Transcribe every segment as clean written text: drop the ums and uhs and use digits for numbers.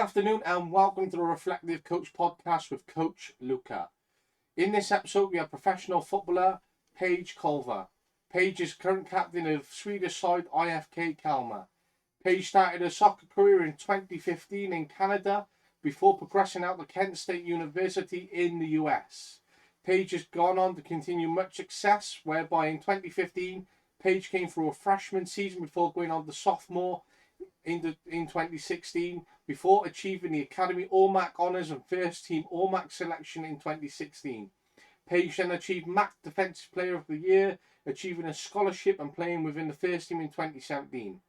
afternoon and welcome to the Reflective Coach podcast with Coach Luca. In this episode, we have professional footballer Paige Culver. Paige is current captain of Swedish side IFK Kalmar. Paige started her soccer career in 2015 in Canada before progressing out to Kent State University in the US. Paige has gone on to continue much success, whereby in 2015, Paige came through a freshman season before going on to sophomore in 2016, before achieving the Academy All-MAC honours and first team All-MAC selection in 2016. Paige then achieved MAC Defensive Player of the Year, achieving a scholarship and playing within the first team in 2017.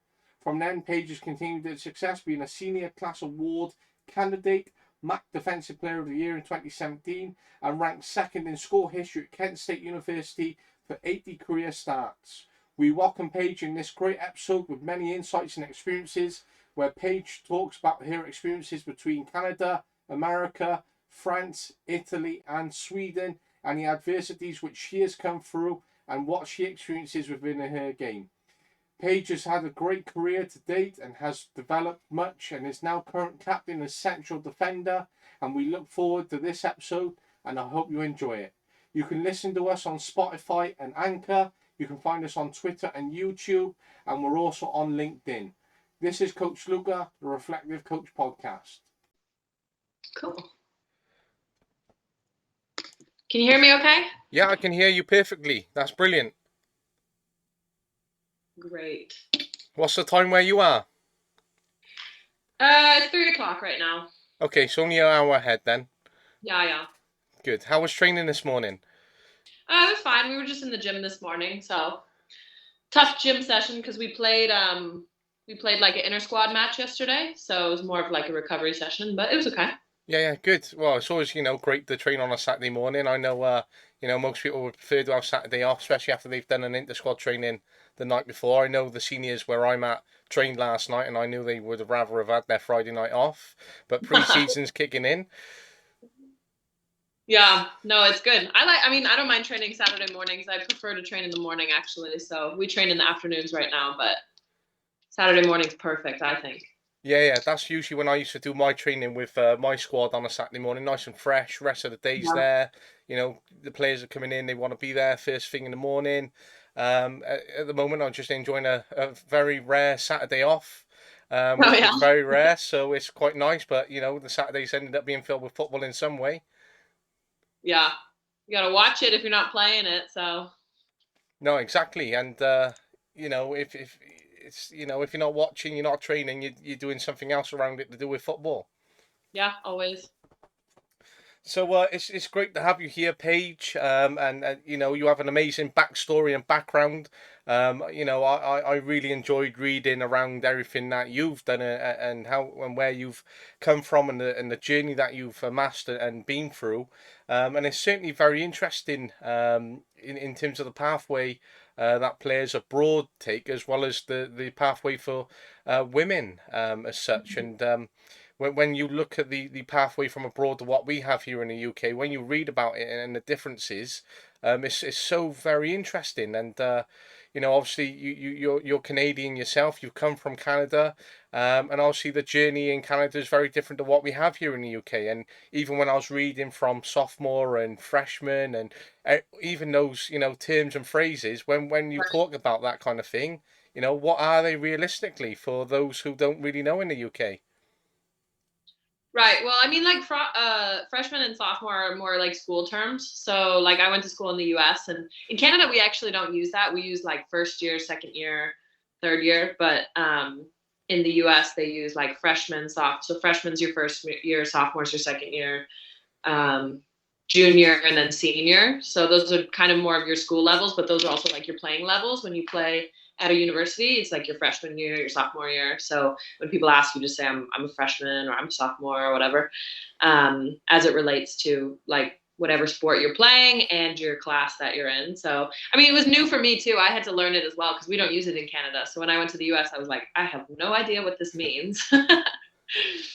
From then, Paige has continued its success, being a Senior Class Award candidate, MAC Defensive Player of the Year in 2017, and ranked second in score history at Kent State University for 80 career starts. We welcome Paige in this great episode with many insights and experiences, where Paige talks about her experiences between Canada, America, France, Italy and Sweden, and the adversities which she has come through and what she experiences within her game. Paige has had a great career to date and has developed much and is now current captain and central defender, and we look forward to this episode and I hope you enjoy it. You can listen to us on Spotify and Anchor. You can find us on Twitter and YouTube, and we're also on LinkedIn. This is Coach Luca, the Reflective Coach podcast. Cool. Can you hear me okay? Yeah, I can hear you perfectly. That's brilliant. Great. What's the time where you are? It's 3 o'clock right now. Okay, so only an hour ahead then. Yeah. Good. How was training this morning? It was fine. We were just in the gym this morning, so tough gym session because we played like an inter squad match yesterday, so it was more of like a recovery session, but it was okay. Yeah, good. Well, it's always, great to train on a Saturday morning. I know, most people would prefer to have Saturday off, especially after they've done an inter-squad training the night before. I know the seniors where I'm at trained last night, and I knew they would have rather have had their Friday night off, but pre-season's kicking in. Yeah, no, it's good. I don't mind training Saturday mornings. I prefer to train in the morning, actually, so we train in the afternoons right now, but Saturday morning's perfect, I think. Yeah, that's usually when I used to do my training with my squad on a Saturday morning, nice and fresh, rest of the day's there. The players are coming in, they want to be there first thing in the morning. At the moment, I'm just enjoying a very rare Saturday off, which is very rare, so it's quite nice, but, the Saturdays ended up being filled with football in some way. Yeah, you got to watch it if you're not playing it, so. No, exactly, and, if it's, if you're not watching, you're not training, you're doing something else around it to do with football. Yeah, always. So it's great to have you here, Paige. And you have an amazing backstory and background. I really enjoyed reading around everything that you've done and how and where you've come from and the journey that you've amassed and been through. And it's certainly very interesting in terms of the pathway that players abroad take, as well as the pathway for women as such. And when you look at the pathway from abroad to what we have here in the UK, when you read about it and the differences, it's so very interesting. And obviously you're Canadian yourself. You've come from Canada, and obviously the journey in Canada is very different to what we have here in the UK. And even when I was reading from sophomore and freshman and even those terms and phrases, when you talk about that kind of thing, what are they realistically for those who don't really know in the UK? Right. Well, I mean, like freshman and sophomore are more like school terms. So like I went to school in the US, and in Canada, we actually don't use that. We use like first year, second year, third year. But in the US, they use like freshman, so freshman's your first year, sophomore's your second year, junior, and then senior. So those are kind of more of your school levels, but those are also like your playing levels. When you play at a university, it's like your freshman year, your sophomore year. So when people ask you, just say I'm a freshman or I'm a sophomore or whatever, as it relates to like whatever sport you're playing and your class that you're in. So I mean, it was new for me too. I had to learn it as well because we don't use it in Canada. So when I went to the US, I was like, I have no idea what this means.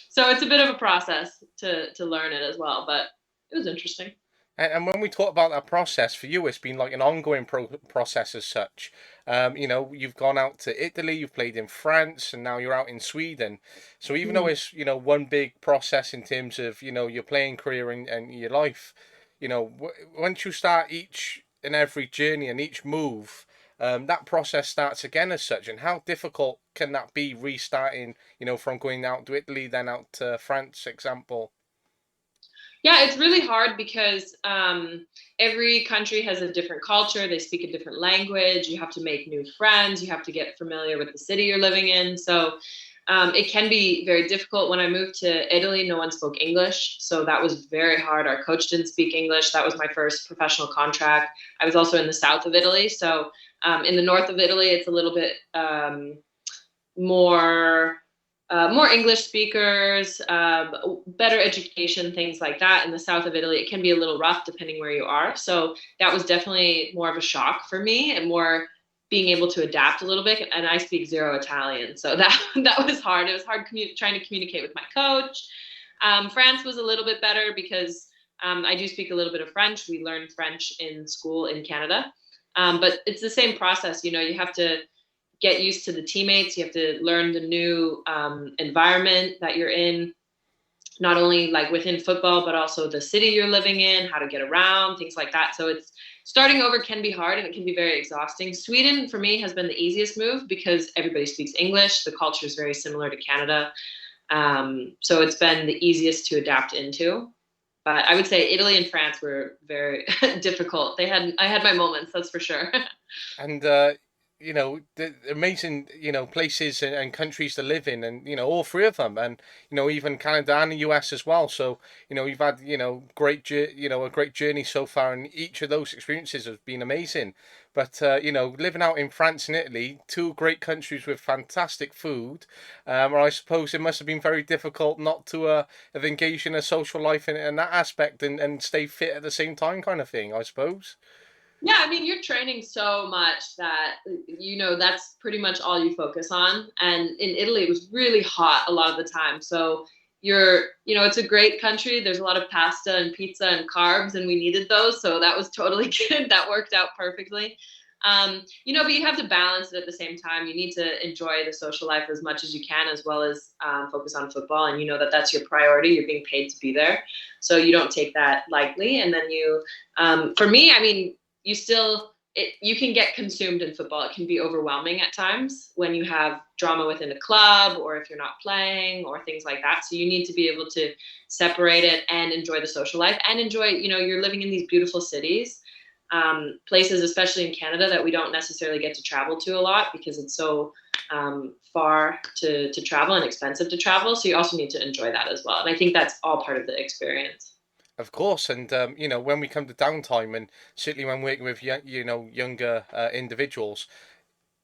So it's a bit of a process to learn it as well, but it was interesting. And when we talk about that process, for you, it's been like an ongoing process as such. You've gone out to Italy, you've played in France, and now you're out in Sweden. So even though Mhm. it's, one big process in terms of, your playing career and your life, once you start each and every journey and each move, that process starts again as such. And how difficult can that be restarting, from going out to Italy, then out to France, example? Yeah, it's really hard because every country has a different culture. They speak a different language. You have to make new friends. You have to get familiar with the city you're living in. So it can be very difficult. When I moved to Italy, no one spoke English. So that was very hard. Our coach didn't speak English. That was my first professional contract. I was also in the south of Italy. So in the north of Italy, it's a little bit more more English speakers, better education, things like that. In the south of Italy, it can be a little rough depending where you are. So that was definitely more of a shock for me, and more being able to adapt a little bit. And I speak zero Italian, so that that was hard. It was hard trying to communicate with my coach. France was a little bit better because I do speak a little bit of French. We learned French in school in Canada, but it's the same process. You have to get used to the teammates. You have to learn the new environment that you're in, not only like within football, but also the city you're living in, how to get around, things like that. So it's starting over can be hard and it can be very exhausting. Sweden for me has been the easiest move because everybody speaks English. The culture is very similar to Canada. So it's been the easiest to adapt into. But I would say Italy and France were very difficult. I had my moments, that's for sure. And the amazing places and countries to live in, and all three of them, and even Canada and the US as well. So you've had a great journey so far, and each of those experiences has been amazing. But living out in France and Italy, two great countries with fantastic food, or I suppose it must have been very difficult not to have engaged in a social life in that aspect, and stay fit at the same time, kind of thing, I suppose. Yeah, I mean, you're training so much that that's pretty much all you focus on. And in Italy, it was really hot a lot of the time. So it's a great country. There's a lot of pasta and pizza and carbs, and we needed those. So that was totally good. That worked out perfectly. But you have to balance it at the same time. You need to enjoy the social life as much as you can, as well as focus on football. And you know that that's your priority. You're being paid to be there, so you don't take that lightly. And then for me, I mean, you can get consumed in football. It can be overwhelming at times when you have drama within a club, or if you're not playing, or things like that. So you need to be able to separate it and enjoy the social life, and enjoy, you're living in these beautiful cities, places, especially in Canada, that we don't necessarily get to travel to a lot because it's so far to travel and expensive to travel. So you also need to enjoy that as well. And I think that's all part of the experience. Of course, and when we come to downtime, and certainly when working with younger individuals,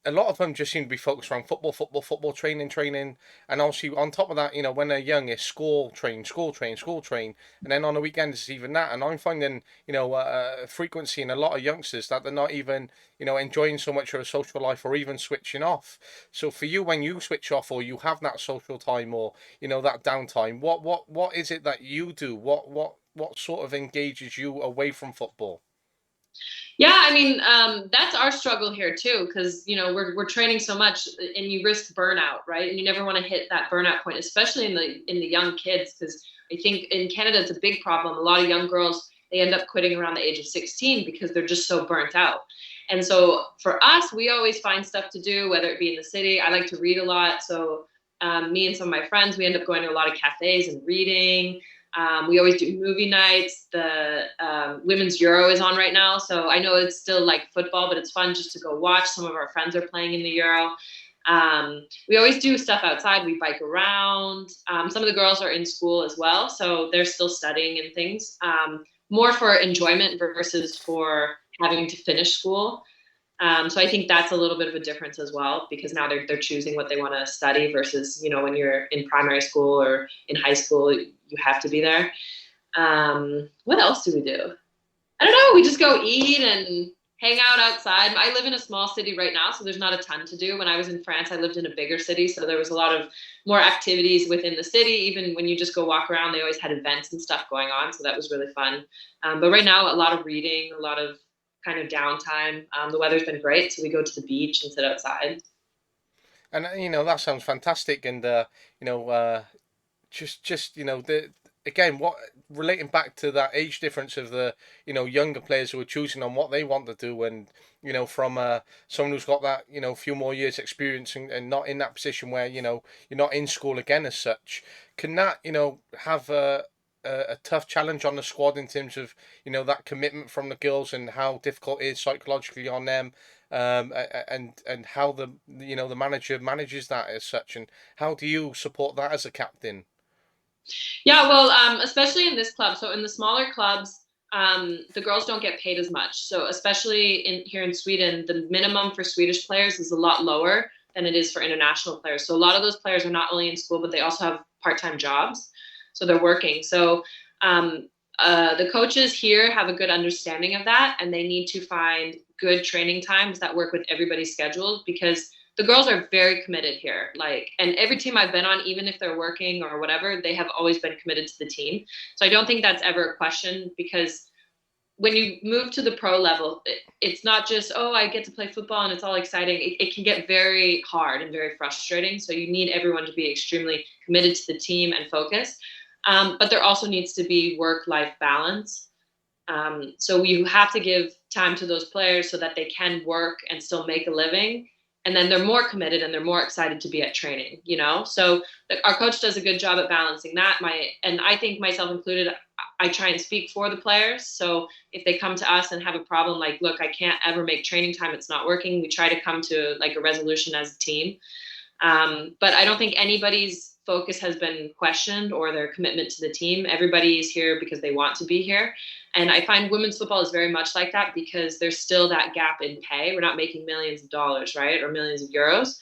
a lot of them just seem to be focused around football, football, football, training, and also on top of that, when they're young, it's school, train, school, train, school, train, and then on the weekends it's even that. And I'm finding a frequency in a lot of youngsters that they're not even enjoying so much of a social life, or even switching off. So for you, when you switch off, or you have that social time, or that downtime, what is it that you do? What sort of engages you away from football? Yeah, I mean, that's our struggle here too, because we're training so much, and you risk burnout, right? And you never want to hit that burnout point, especially in the young kids, because I think in Canada it's a big problem. A lot of young girls, they end up quitting around the age of 16 because they're just so burnt out. And so for us, we always find stuff to do, whether it be in the city. I like to read a lot, so me and some of my friends, we end up going to a lot of cafes and reading. We always do movie nights. The Women's Euro is on right now, so I know it's still like football, but it's fun just to go watch. Some of our friends are playing in the Euro. We always do stuff outside. We bike around. Some of the girls are in school as well, so they're still studying and things. More for enjoyment versus for having to finish school. So I think that's a little bit of a difference as well, because now they're choosing what they want to study versus when you're in primary school or in high school, you have to be there. What else do we do? I don't know. We just go eat and hang out outside. I live in a small city right now, so there's not a ton to do. When I was in France, I lived in a bigger city, so there was a lot of more activities within the city. Even when you just go walk around, they always had events and stuff going on, so that was really fun. But right now, a lot of reading, a lot of kind of downtime. The weather's been great, so we go to the beach and sit outside. And that sounds fantastic. And you know, just the again, what relating back to that age difference of the younger players who are choosing on what they want to do, and from someone who's got that few more years experience, and not in that position where you're not in school again as such. Can that have a tough challenge on the squad in terms of that commitment from the girls, and how difficult it is psychologically on them, and how the manager manages that as such, and how do you support that as a captain? Yeah, well, especially in this club. So in the smaller clubs, the girls don't get paid as much. So especially in here in Sweden, the minimum for Swedish players is a lot lower than it is for international players. So a lot of those players are not only in school, but they also have part-time jobs. So they're working. So the coaches here have a good understanding of that, and they need to find good training times that work with everybody's schedules, because the girls are very committed here. Like, and every team I've been on, even if they're working or whatever, they have always been committed to the team. So I don't think that's ever a question, because when you move to the pro level, it's not just, oh, I get to play football and it's all exciting. It can get very hard and very frustrating. So you need everyone to be extremely committed to the team and focused. But there also needs to be work-life balance. So you have to give time to those players so that they can work and still make a living. And then they're more committed and they're more excited to be at training, So our coach does a good job at balancing that. And I think, myself included, I try and speak for the players. So if they come to us and have a problem, like, look, I can't ever make training time, it's not working, we try to come to like a resolution as a team. But I don't think anybody's focus has been questioned or their commitment to the team. Everybody is here because they want to be here. And I find women's football is very much like that, because there's still that gap in pay. We're not making millions of dollars, right? Or millions of euros.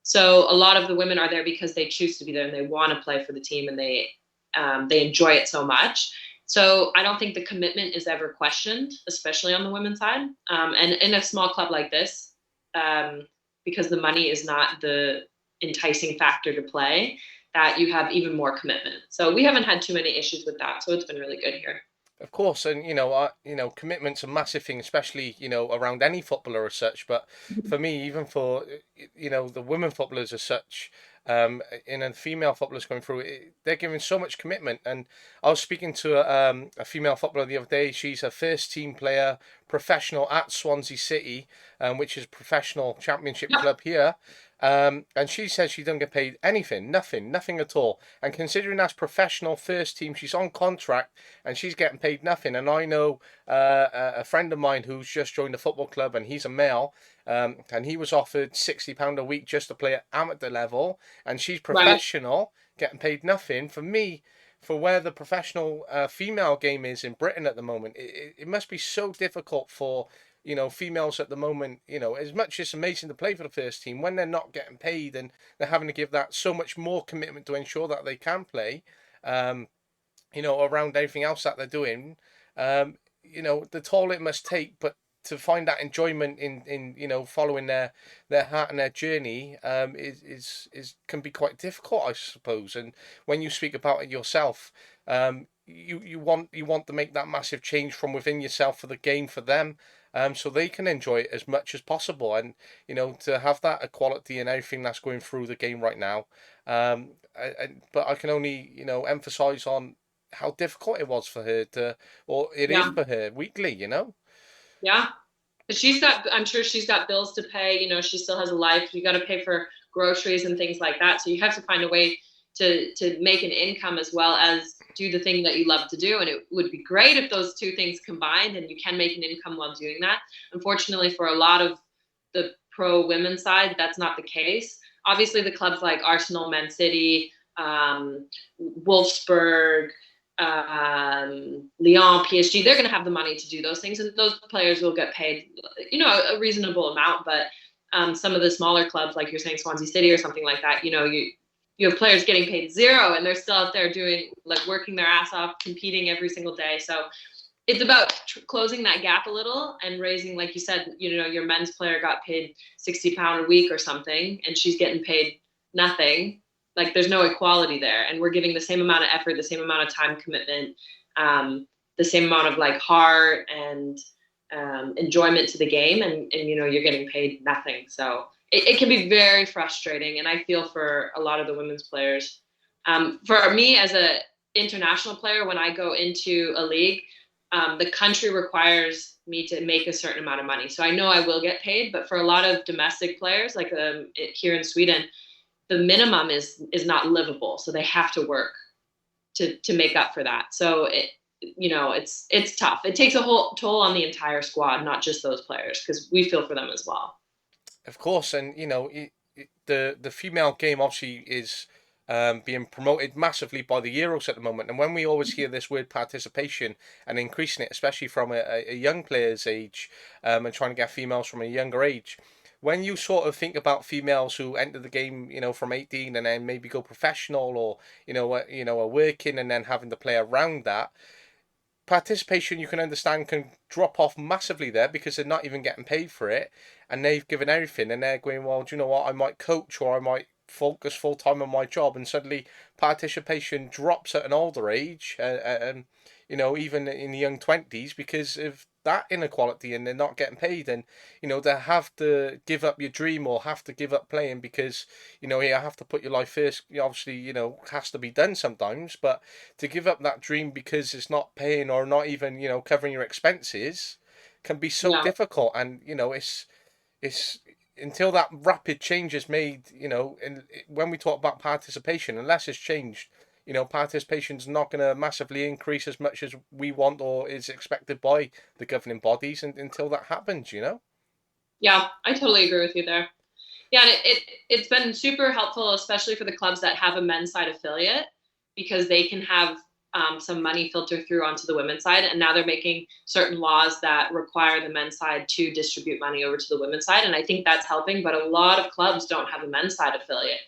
So a lot of the women are there because they choose to be there and they want to play for the team, and they enjoy it so much. So I don't think the commitment is ever questioned, especially on the women's side. And in a small club like this, because the money is not the enticing factor to play, that you have even more commitment. So we haven't had too many issues with that. So it's been really good here. Of course, and commitment's a massive thing, especially around any footballer as such. But for me, even for the women footballers as such, in a female footballers going through it, they're giving so much commitment. And I was speaking to a female footballer the other day. She's a first team player, professional at Swansea City, which is a professional championship Yep. club here. And she says she doesn't get paid anything, nothing at all. And considering that's professional first team, she's on contract and she's getting paid nothing. And I know a friend of mine who's just joined a football club, and he's a male, and he was offered £60 a week just to play at amateur level, and she's Right. professional, getting paid nothing. For me, for where the professional female game is in Britain at the moment, it must be so difficult for females at the moment. As much as it's amazing to play for the first team, when they're not getting paid and they're having to give that so much more commitment to ensure that they can play, um, around everything else that they're doing, the toll it must take, but to find that enjoyment in following their heart and their journey, is can be quite difficult, I suppose. And when you speak about it yourself, you want to make that massive change from within yourself for the game for them, so they can enjoy it as much as possible, and to have that equality and everything that's going through the game right now. But I can only emphasize on how difficult it was for her to, or it is Yeah. for her weekly. Yeah. But I'm sure she's got bills to pay. She still has a life. You got to pay for groceries and things like that. So you have to find a way to make an income as well as do the thing that you love to do. And it would be great if those two things combined and you can make an income while doing that. Unfortunately, for a lot of the pro women's side, that's not the case. Obviously, the clubs like Arsenal, Man City, Wolfsburg, Lyon, PSG, they're going to have the money to do those things, and those players will get paid, a reasonable amount. But some of the smaller clubs, like you're saying, Swansea City or something like that, you have players getting paid zero, and they're still out there doing, like, working their ass off, competing every single day. So it's about closing that gap a little and raising, like you said, your men's player got paid £60 a week or something, and she's getting paid nothing. Like, there's no equality there, and we're giving the same amount of effort, the same amount of time commitment, the same amount of like heart and enjoyment to the game, and you're getting paid nothing. So it can be very frustrating, and I feel for a lot of the women's players. For me as a international player, when I go into a league, the country requires me to make a certain amount of money. So I know I will get paid, but for a lot of domestic players, like here in Sweden, the minimum is not livable. So they have to work to make up for that. So it's tough. It takes a whole toll on the entire squad, not just those players, because we feel for them as well. Of course, and the female game obviously is being promoted massively by the Euros at the moment. And when we always hear this word participation and increasing it, especially from a young player's age, and trying to get females from a younger age, when you sort of think about females who enter the game, from 18 and then maybe go professional, or are working and then having to play around that, participation, you can understand, can drop off massively there because they're not even getting paid for it, and they've given everything, and they're going, well, do you know what, I might coach, or I might focus full time on my job, and suddenly participation drops at an older age, and even in the young 20s, because of that inequality, and they're not getting paid, and they have to give up your dream, or have to give up playing, because you have to put your life first. Obviously, has to be done sometimes, but to give up that dream because it's not paying, or not even covering your expenses, can be so Yeah. difficult. And it's until that rapid change is made, and when we talk about participation, unless it's changed, participation's not going to massively increase as much as we want, or is expected by the governing bodies, and until that happens. Yeah, I totally agree with you there. Yeah, and it's been super helpful, especially for the clubs that have a men's side affiliate, because they can have some money filter through onto the women's side. And now they're making certain laws that require the men's side to distribute money over to the women's side. And I think that's helping, but a lot of clubs don't have a men's side affiliate.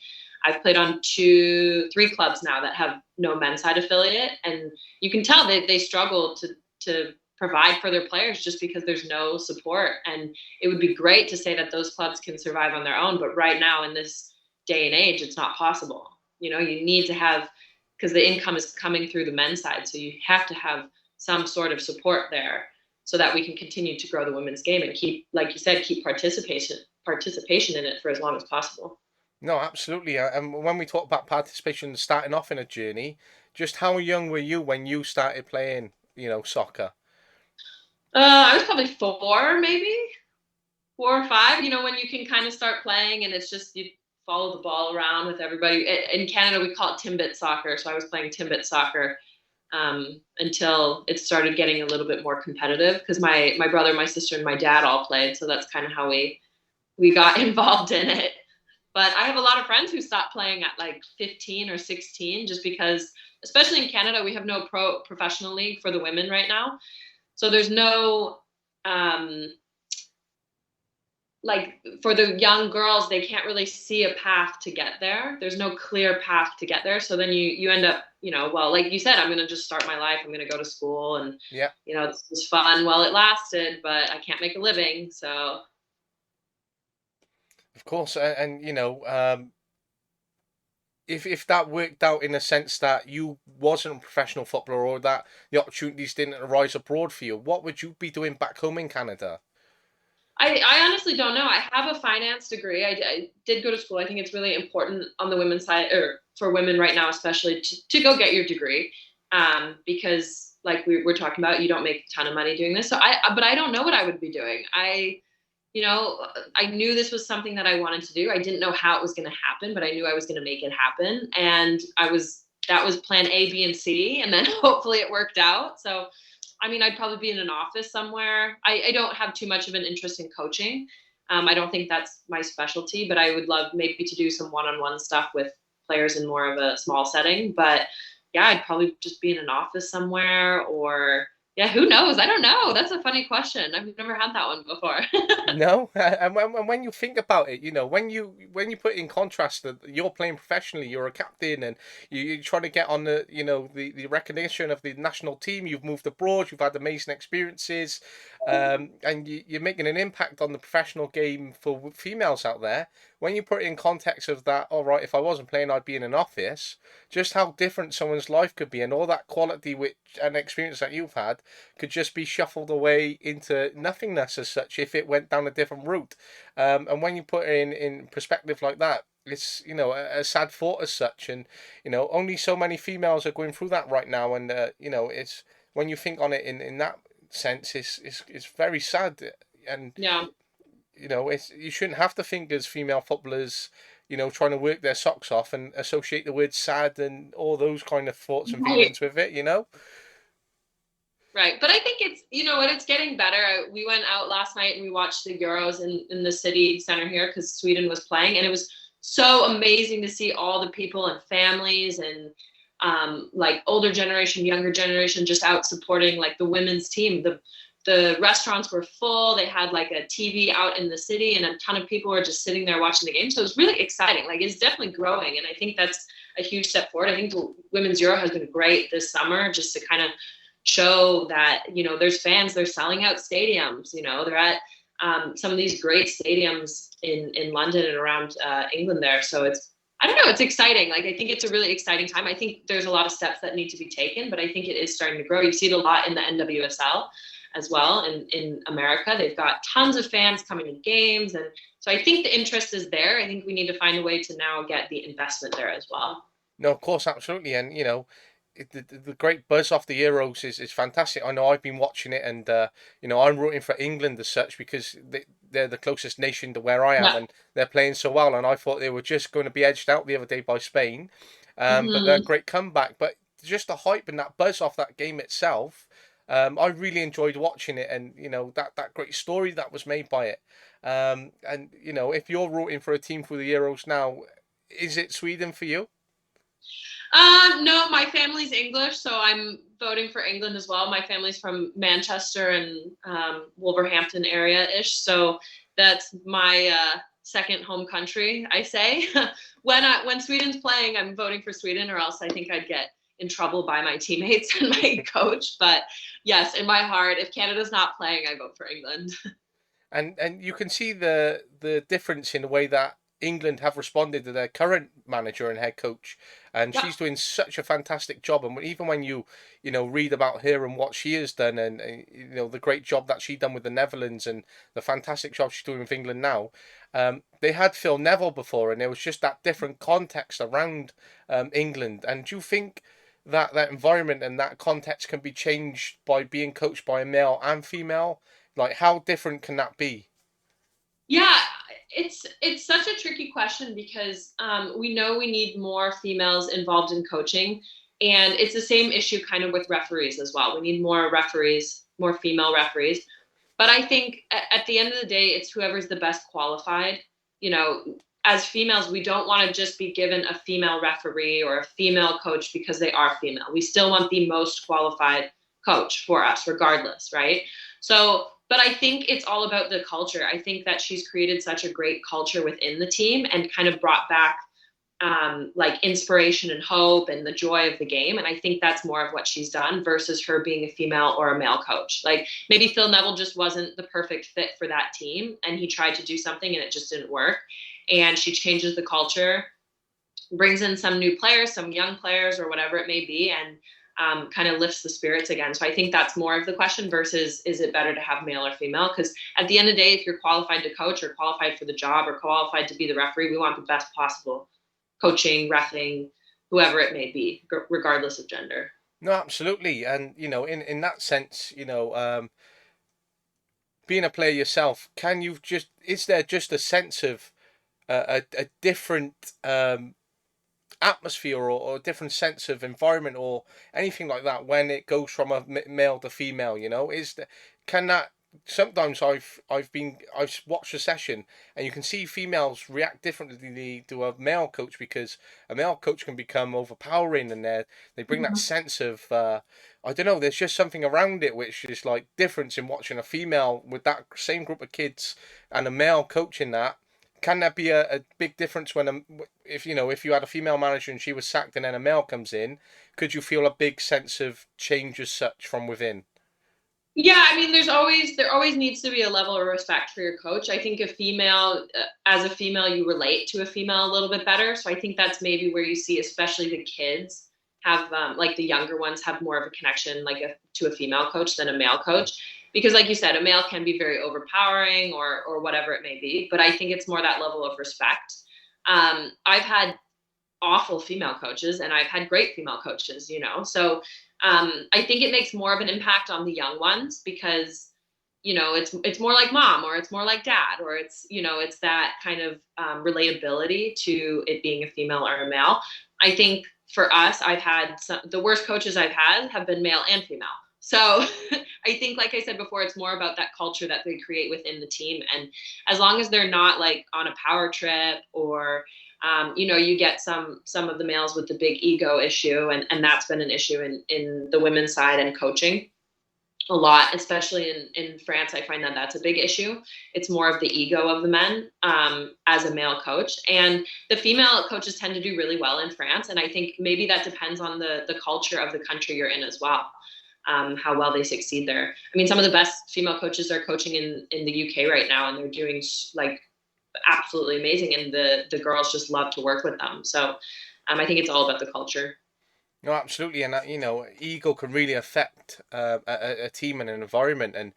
I've played on 3 clubs now that have no men's side affiliate. And you can tell they struggle to provide for their players just because there's no support. And it would be great to say that those clubs can survive on their own, but right now in this day and age, it's not possible. You need to have, because the income is coming through the men's side, so you have to have some sort of support there so that we can continue to grow the women's game and keep, like you said, keep participation in it for as long as possible. No, absolutely. And when we talk about participation, starting off in a journey, just how young were you when you started playing, soccer? I was probably 4, maybe 4 or 5. When you can kind of start playing and it's just you follow the ball around with everybody. In Canada, we call it Timbit soccer. So I was playing Timbit soccer until it started getting a little bit more competitive, because my brother, my sister, and my dad all played. So that's kind of how we got involved in it. But I have a lot of friends who stopped playing at like 15 or 16, just because, especially in Canada, we have no professional league for the women right now. So there's no um, like, for the young girls, they can't really see a path to get there. There's no clear path to get there. So then you end up, well, like you said, I'm going to just start my life. I'm going to go to school, and Yeah, it was fun while it lasted, but I can't make a living. So of course. And if that worked out in a sense that you wasn't a professional footballer, or that the opportunities didn't arise abroad for you, what would you be doing back home in Canada? I honestly don't know. I have a finance degree. I did go to school. I think it's really important on the women's side, or for women right now, especially to go get your degree, because like we're talking about, you don't make a ton of money doing this. But I don't know what I would be doing. I knew this was something that I wanted to do. I didn't know how it was going to happen, but I knew I was going to make it happen. And that was plan A, B, and C. And then hopefully it worked out. So I mean, I'd probably be in an office somewhere. I don't have too much of an interest in coaching. I don't think that's my specialty, but I would love maybe to do some one-on-one stuff with players in more of a small setting. But yeah, I'd probably just be in an office somewhere, or yeah, who knows? I don't know. That's a funny question. I've never had that one before. No, and when you think about it, when you put in contrast that you're playing professionally, you're a captain, and you're trying to get on the recognition of the national team. You've moved abroad, you've had amazing experiences, and you're making an impact on the professional game for females out there. When you put it in context of that, all right, if I wasn't playing, I'd be in an office. Just how different someone's life could be, and all that quality which and experience that you've had could just be shuffled away into nothingness as such if it went down a different route. And when you put it in perspective like that, it's, a sad thought as such. And only so many females are going through that right now. And it's, when you think on it in that sense, it's very sad. And Yeah. it's, you shouldn't have to think as female footballers, trying to work their socks off and associate the word sad and all those kind of thoughts and Right. feelings with it. Right. But I think it's, you know what, it's getting better. We went out last night and we watched the Euros in the city center here because Sweden was playing. And it was so amazing to see all the people and families and like older generation, younger generation just out supporting like the women's team. The restaurants were full. They had like a TV out in the city and a ton of people were just sitting there watching the game. So it was really exciting. Like it's definitely growing. And I think that's a huge step forward. I think the Women's Euro has been great this summer just to kind of show that, there's fans, they're selling out stadiums, they're at some of these great stadiums in London and around England there. So it's, I don't know, it's exciting. Like, I think it's a really exciting time. I think there's a lot of steps that need to be taken, but I think it is starting to grow. You see it a lot in the NWSL as well. In America, they've got tons of fans coming to games. And so I think the interest is there. I think we need to find a way to now get the investment there as well. No, of course, absolutely. And the great buzz off the Euros is fantastic. I know I've been watching it, and I'm rooting for England as such because they're the closest nation to where I am, Yeah. and they're playing so well. And I thought they were just going to be edged out the other day by Spain, but they're a Mm-hmm. great comeback. But just the hype and that buzz off that game itself, I really enjoyed watching it, and that great story that was made by it. And if you're rooting for a team for the Euros now, is it Sweden for you? No, my family's English, so I'm voting for England as well. My family's from Manchester and Wolverhampton area-ish, so that's my second home country, I say. When Sweden's playing, I'm voting for Sweden, or else I think I'd get in trouble by my teammates and my coach. But yes, in my heart, if Canada's not playing, I vote for England. And you can see the difference in the way that England have responded to their current manager and head coach, and Yeah. she's doing such a fantastic job. And even when you read about her and what she has done, and the great job that she done with the Netherlands and the fantastic job she's doing with England now, they had Phil Neville before, and there was just that different context around England. And do you think that environment and that context can be changed by being coached by a male and female? Like, how different can that be? Yeah, it's such a tricky question because we know we need more females involved in coaching, and it's the same issue kind of with referees as well. We need more referees, more female referees. But I think at the end of the day, it's whoever's the best qualified. You know, as females, we don't want to just be given a female referee or a female coach because they are female. We still want the most qualified coach for us, regardless, right? So, but I think it's all about the culture. I think that she's created such a great culture within the team and kind of brought back like inspiration and hope and the joy of the game. And I think that's more of what she's done versus her being a female or a male coach. Like maybe Phil Neville just wasn't the perfect fit for that team and he tried to do something and it just didn't work. And she changes the culture, brings in some new players, some young players or whatever it may be, and kind of lifts the spirits again. So I think that's more of the question versus is it better to have male or female? Because at the end of the day, if you're qualified to coach or qualified for the job or qualified to be the referee, we want the best possible coaching, refing, whoever it may be, regardless of gender. No, absolutely. And in that sense, being a player yourself, can you just is there just a sense of a different atmosphere, or a different sense of environment or anything like that when it goes from a male to female? Can that sometimes I've watched a session and you can see females react differently to a male coach, because a male coach can become overpowering, and they bring that sense of I don't know, there's just something around it which is like difference in watching a female with that same group of kids and a male coaching that. Can that be a big difference when if you had a female manager and she was sacked and then a male comes in, could you feel a big sense of change as such from within? Yeah, I mean, there always needs to be a level of respect for your coach. I think as a female, you relate to a female a little bit better. So I think that's maybe where you see, especially the kids, have like the younger ones have more of a connection to a female coach than a male coach, because like you said, a male can be very overpowering or whatever it may be, but I think it's more that level of respect. I've had awful female coaches and I've had great female coaches, so I think it makes more of an impact on the young ones, because it's more like mom, or it's more like dad, or it's that kind of relatability to it being a female or a male. I think for us, I've had the worst coaches I've had have been male and female. So I think, like I said before, it's more about that culture that they create within the team. And as long as they're not like on a power trip, or you get some of the males with the big ego issue, and that's been an issue in the women's side and coaching a lot, especially in France. I find that that's a big issue. It's more of the ego of the men as a male coach, and the female coaches tend to do really well in France. And I think maybe that depends on the culture of the country you're in as well, how well they succeed there. I mean, some of the best female coaches are coaching in the UK right now, and they're doing like absolutely amazing, and the girls just love to work with them. So I think it's all about the culture. No, absolutely, and ego can really affect a team and an environment, and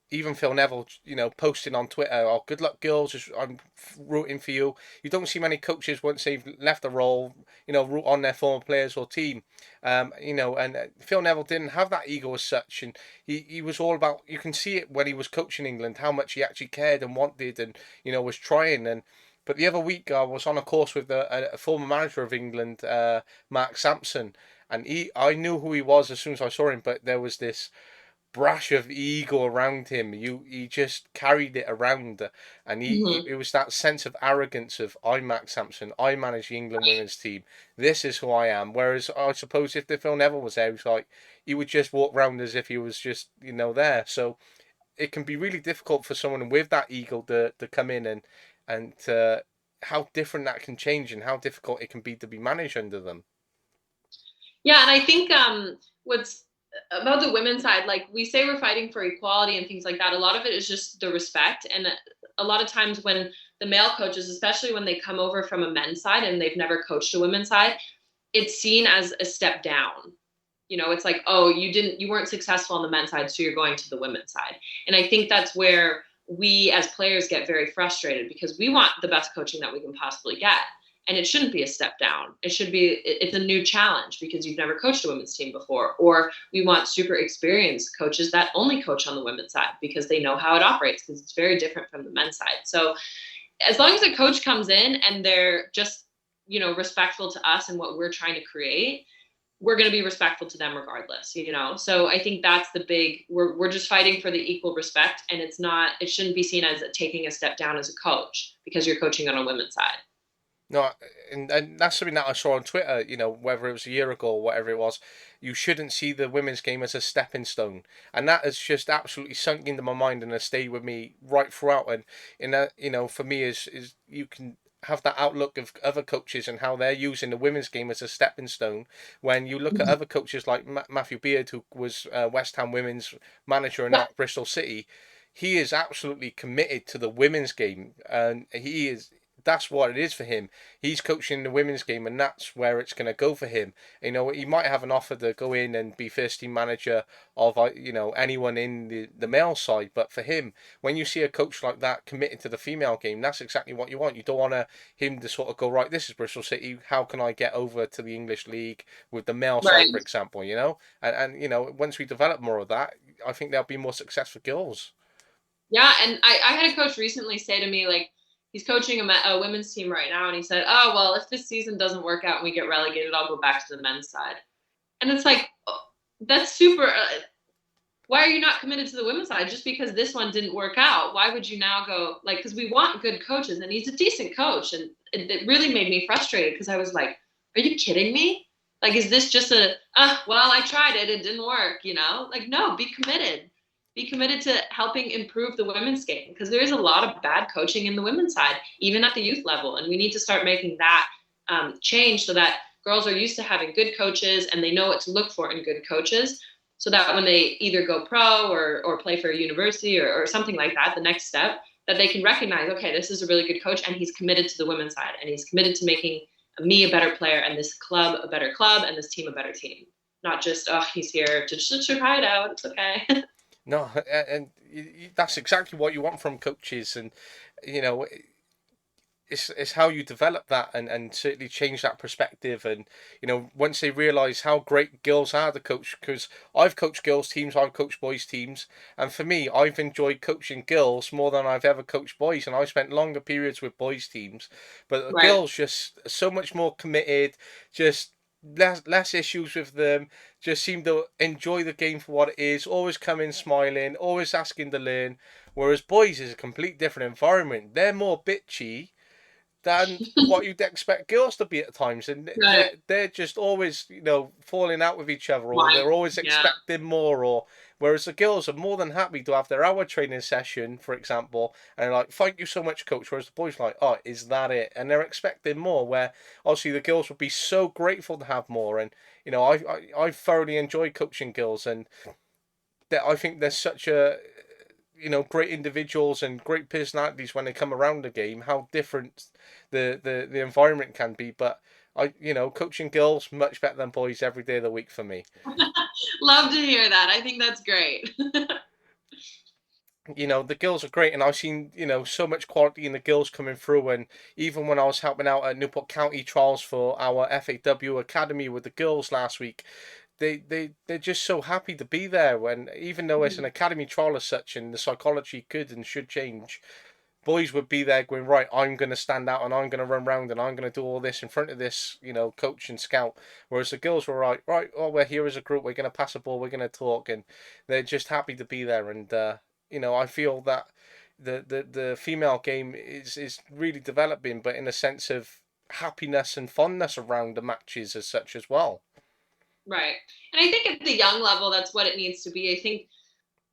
even Phil Neville, posting on Twitter, "Oh, good luck, girls! I'm rooting for you." You don't see many coaches once they've left the role, root on their former players or team, and Phil Neville didn't have that ego as such, and he was all about. You can see it when he was coaching England, how much he actually cared and wanted, and was trying. And but the other week, I was on a course with a former manager of England, Mark Sampson, and I knew who he was as soon as I saw him. But there was this brash of ego around him. He just carried it around, and Mm-hmm. it was that sense of arrogance of, I'm Max Sampson, I manage the England women's team, this is who I am. Whereas I suppose if the Phil Neville was there, he would just walk around as if he was just there. So it can be really difficult for someone with that ego to come in and how different that can change and how difficult it can be to be managed under them. Yeah, and I think what's about the women's side, like we say we're fighting for equality and things like that, a lot of it is just the respect. And a lot of times when the male coaches, especially when they come over from a men's side and they've never coached a women's side, it's seen as a step down. It's like, oh, you weren't successful on the men's side, so you're going to the women's side. And I think that's where we as players get very frustrated, because we want the best coaching that we can possibly get. And it shouldn't be a step down. It's a new challenge because you've never coached a women's team before. Or we want super experienced coaches that only coach on the women's side because they know how it operates, because it's very different from the men's side. So as long as a coach comes in and they're just, respectful to us and what we're trying to create, we're going to be respectful to them regardless, So I think that's we're just fighting for the equal respect, and it shouldn't be seen as taking a step down as a coach because you're coaching on a women's side. No, and that's something that I saw on Twitter, whether it was a year ago or whatever it was, you shouldn't see the women's game as a stepping stone. And that has just absolutely sunk into my mind and has stayed with me right throughout. And for me is you can have that outlook of other coaches and how they're using the women's game as a stepping stone. When you look at other coaches like Matthew Beard, who was West Ham women's manager and now at Bristol City, he is absolutely committed to the women's game, and that's what it is for him. He's coaching the women's game, and that's where it's going to go for him. He might have an offer to go in and be first team manager of anyone in the male side, but for him, when you see a coach like that committed to the female game, that's exactly what you want. You don't want him to sort of go, right, this is Bristol City, how can I get over to the English league with the male side, Right. for example, and once we develop more of that, I think there'll be more success for girls. Yeah, and I had a coach recently say to me, like, he's coaching a women's team right now, and he said, "Oh, well, if this season doesn't work out and we get relegated, I'll go back to the men's side." And it's like, oh, that's super. Why are you not committed to the women's side? Just because this one didn't work out, why would you now go, like, because we want good coaches, and he's a decent coach. And it really made me frustrated, because I was like, are you kidding me? Like, is this just well, I tried it, it didn't work, Like, no, be committed. Be committed to helping improve the women's game, because there is a lot of bad coaching in the women's side, even at the youth level. And we need to start making that change, so that girls are used to having good coaches and they know what to look for in good coaches, so that when they either go pro or play for a university or something like that, the next step, that they can recognize, okay, this is a really good coach, and he's committed to the women's side, and he's committed to making me a better player and this club a better club and this team a better team. Not just, oh, he's here to just try it out. It's okay. No, and that's exactly what you want from coaches, and you know, it's how you develop that and certainly change that perspective. And once they realize how great girls are to coach, because I've coached girls teams, I've coached boys teams, and for me, I've enjoyed coaching girls more than I've ever coached boys, and I spent longer periods with boys teams. But the Right. girls just so much more committed, just less issues with them, just seem to enjoy the game for what it is, always come in smiling, always asking to learn. Whereas boys is a complete different environment. They're more bitchy than what you'd expect girls to be at times, and Right. they're just always falling out with each other, or Why? they're always Yeah. expecting more. Or whereas the girls are more than happy to have their hour training session, for example, and they're like, "Thank you so much, coach." Whereas the boys are like, "Oh, is that it?" And they're expecting more. Where obviously the girls would be so grateful to have more. And I thoroughly enjoy coaching girls, and that I think there's such a great individuals and great personalities when they come around the game. How different the environment can be, but coaching girls much better than boys every day of the week for me. Love to hear that. I think that's great. The girls are great, and I've seen so much quality in the girls coming through. And even when I was helping out at Newport County trials for our FAW academy with the girls last week, they're just so happy to be there. When even though it's an academy trial as such, and the psychology could and should change, boys would be there going, right, I'm going to stand out and I'm going to run round and I'm going to do all this in front of this, coach and scout. Whereas the girls were like, right, oh, we're here as a group, we're going to pass a ball, we're going to talk, and they're just happy to be there. And I feel that the female game is really developing, but in a sense of happiness and fondness around the matches as such as well. Right. And I think at the young level, that's what it needs to be. I think,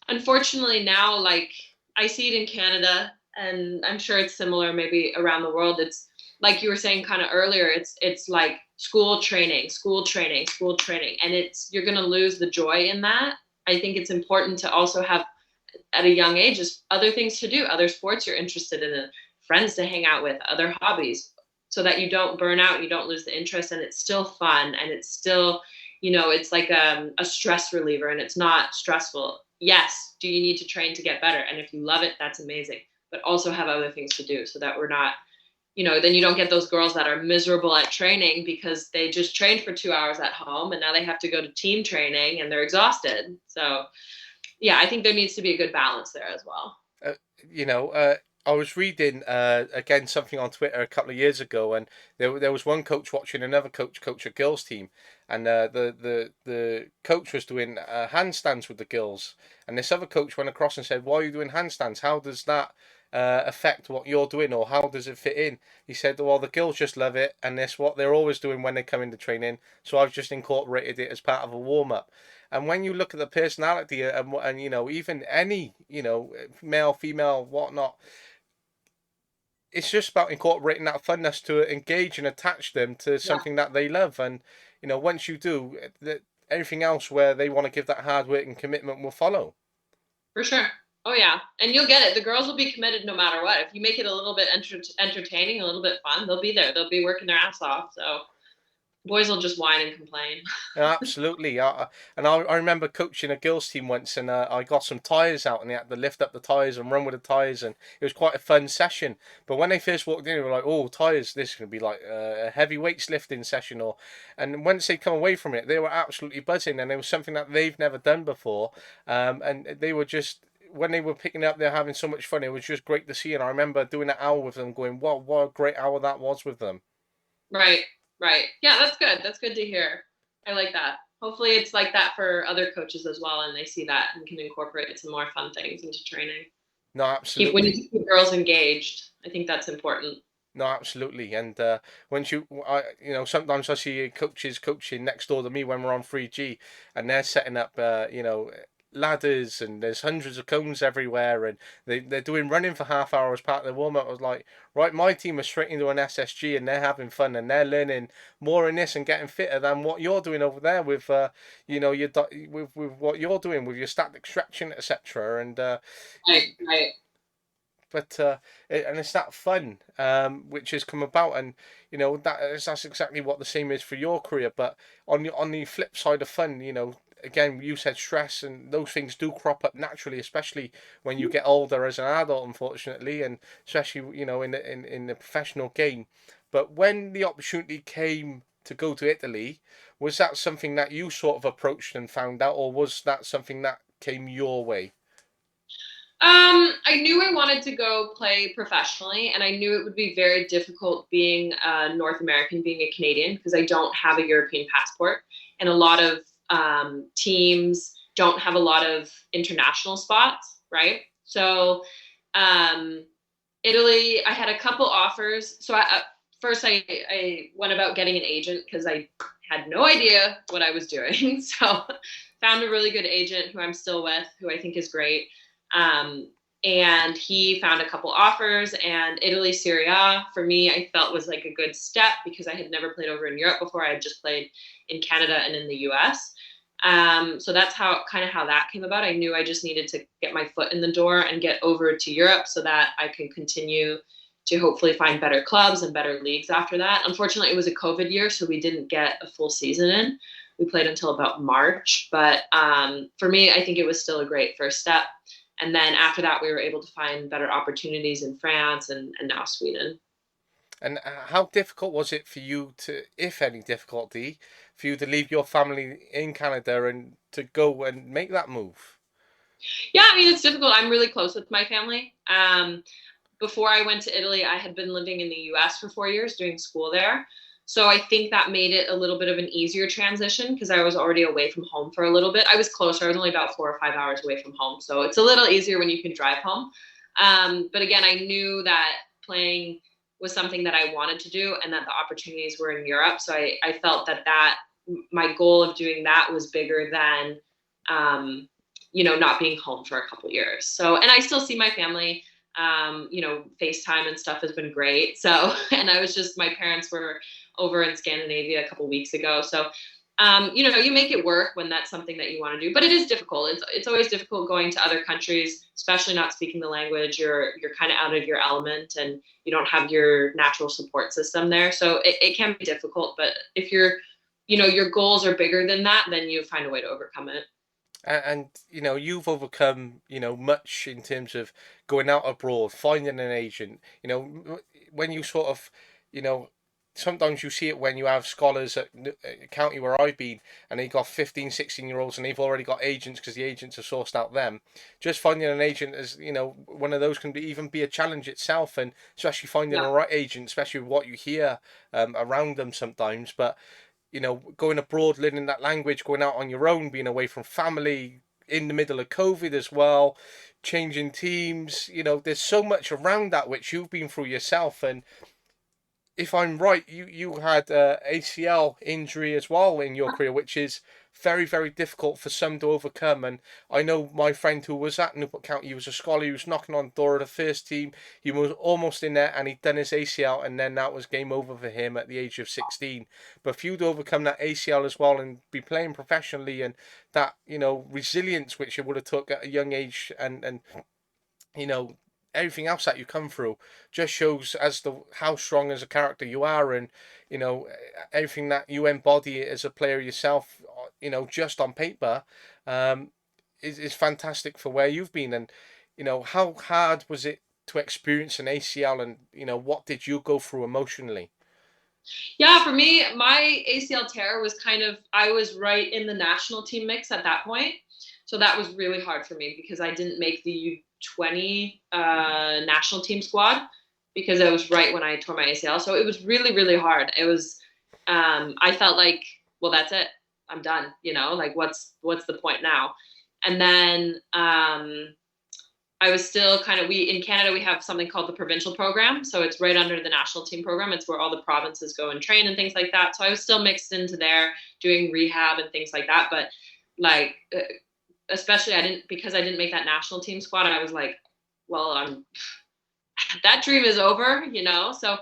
unfortunately, now, like, I see it in Canada, and I'm sure it's similar maybe around the world. It's like you were saying kind of earlier, it's like school training, school training, school training. And you're going to lose the joy in that. I think it's important to also have at a young age is other things to do, other sports you're interested in, friends to hang out with, other hobbies, so that you don't burn out, you don't lose the interest, and it's still fun, and it's still, it's like a stress reliever, and it's not stressful. Yes, do you need to train to get better? And if you love it, that's amazing. But also have other things to do so that we're not, then you don't get those girls that are miserable at training because they just trained for 2 hours at home and now they have to go to team training and they're exhausted. So yeah, I think there needs to be a good balance there as well. Uh, you know, I was reading again something on Twitter a couple of years ago, and there was one coach watching another coach a girls team, and the coach was doing handstands with the girls, and this other coach went across and said, "Why are you doing handstands? How does that affect what you're doing, or how does it fit in?" He said, "Well, the girls just love it, and it's what they're always doing when they come into training, so I've just incorporated it as part of a warm up." And when you look at the personality and even any male, female, whatnot, it's just about incorporating that funness to engage and attach them to Yeah, something that they love. And once you do, everything else where they want to give that hard work and commitment will follow. for sure. Oh yeah, and you'll get it. The girls will be committed no matter what. If you make it a little bit entertaining, a little bit fun, they'll be there. They'll be working their ass off. So boys will just whine and complain. Absolutely. I remember coaching a girls' team once, and I got some tyres out, and they had to lift up the tyres and run with the tyres, and it was quite a fun session. But when they first walked in, they were like, "Oh, tyres! This is going to be like a heavy weights lifting session." And once they come away from it, they were absolutely buzzing, and it was something that they've never done before. And they were just. When they were picking up, they're having so much fun. It was just great to see, and I remember doing an hour with them, going, "Wow, what a great hour that was with them." Right, right. Yeah, that's good. That's good to hear. I like that. Hopefully, it's like that for other coaches as well, and they see that and can incorporate some more fun things into training. No, Keep when you absolutely. keep girls engaged. I think that's important. No, absolutely. And sometimes I see coaches coaching next door to me when we're on 3G, and they're setting up, ladders, and there's hundreds of cones everywhere, and they're doing running for half hour as part of their warm up. I was like, right, my team are straight into an SSG, and they're having fun, and they're learning more in this and getting fitter than what you're doing over there with, with what you're doing with your static stretching, etc. And Right, right. but and it's that fun which has come about, and that's exactly what the same is for your career. But on the flip side of fun, again, you said stress, and those things do crop up naturally, especially when you get older as an adult, unfortunately, and especially in the professional game. But when the opportunity came to go to Italy, was that something that you sort of approached and found out, or was that something that came your way? I knew I wanted to go play professionally, and I knew it would be very difficult being a North American, being a Canadian, because I don't have a European passport, and a lot of teams don't have a lot of international spots, right? So, um, Italy, I had a couple offers. So first, I went about getting an agent because I had no idea what I was doing. So found a really good agent who I'm still with, who I think is great. Um, and he found a couple offers, and Italy Serie A for me, I felt was like a good step because I had never played over in Europe before. I had just played in Canada and in the US. So that's how that came about. I knew I just needed to get my foot in the door and get over to Europe so that I can continue to hopefully find better clubs and better leagues after that. Unfortunately, it was a COVID year, so we didn't get a full season in. We played until about March, but for me, I think it was still a great first step. And then after that, we were able to find better opportunities in France and now Sweden. And how difficult was it for you to, if any difficulty, for you to leave your family in Canada and to go and make that move? Yeah, I mean, it's difficult. I'm really close with my family. Before I went to Italy, I had been living in the US for 4 years doing school there. So I think that made it a little bit of an easier transition because I was already away from home for a little bit. I was closer. I was only about 4 or 5 hours away from home. So it's a little easier when you can drive home. But again, I knew that playing was something that I wanted to do and that the opportunities were in Europe. So I felt that my goal of doing that was bigger than, not being home for a couple years. So, and I still see my family. FaceTime and stuff has been great. So, and my parents were over in Scandinavia a couple weeks ago. So, you make it work when that's something that you want to do, but it is difficult. It's always difficult going to other countries, especially not speaking the language. You're kind of out of your element and you don't have your natural support system there. So it can be difficult, but if your goals are bigger than that, then you find a way to overcome it. And you've overcome much in terms of going out abroad, finding an agent. When you sort of you know sometimes you see it when you have scholars at county where I've been, and they got 15, 16-year-olds, and they've already got agents because the agents are sourced out them. Just finding an agent is one of those can even be a challenge itself, and especially finding Yeah. a right agent, especially with what you hear around them sometimes. But going abroad, learning that language, going out on your own, being away from family in the middle of COVID as well, changing teams. There's so much around that which you've been through yourself. And if I'm right, you had ACL injury as well in your career, which is very, very difficult for some to overcome. And I know my friend who was at Newport County, he was a scholar, he was knocking on the door of the first team. He was almost in there and he'd done his ACL, and then that was game over for him at the age of 16. But for you to overcome that ACL as well and be playing professionally, and that, resilience which you would have took at a young age, and you know everything else that you come through just shows as to how strong as a character you are, and you know everything that you embody as a player yourself, just on paper, um is fantastic for where you've been. And how hard was it to experience an ACL, and what did you go through emotionally? Yeah, for me, my ACL tear was I was right in the national team mix at that point. So that was really hard for me because I didn't make the U20 national team squad because it was right when I tore my ACL. So it was really, really hard. I felt like, well, that's it. I'm done. Like what's the point now? And then, I was still we in Canada, we have something called the provincial program. So it's right under the national team program. It's where all the provinces go and train and things like that. So I was still mixed into there doing rehab and things like that. But like, especially because I didn't make that national team squad, I was like, well, that dream is over. So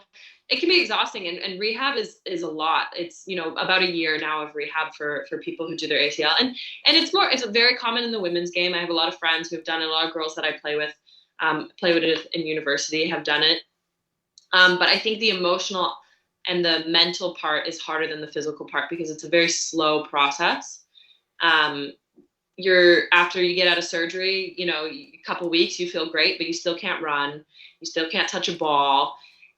it can be exhausting, and rehab is a lot. It's about a year now of rehab for people who do their ACL, and it's very common in the women's game. I have a lot of friends who've done it, a lot of girls that I play with play with it in university, have done it. But I think the emotional and the mental part is harder than the physical part because it's a very slow process. Um, you're after you get out of surgery, a couple weeks you feel great, but you still can't run, you still can't touch a ball,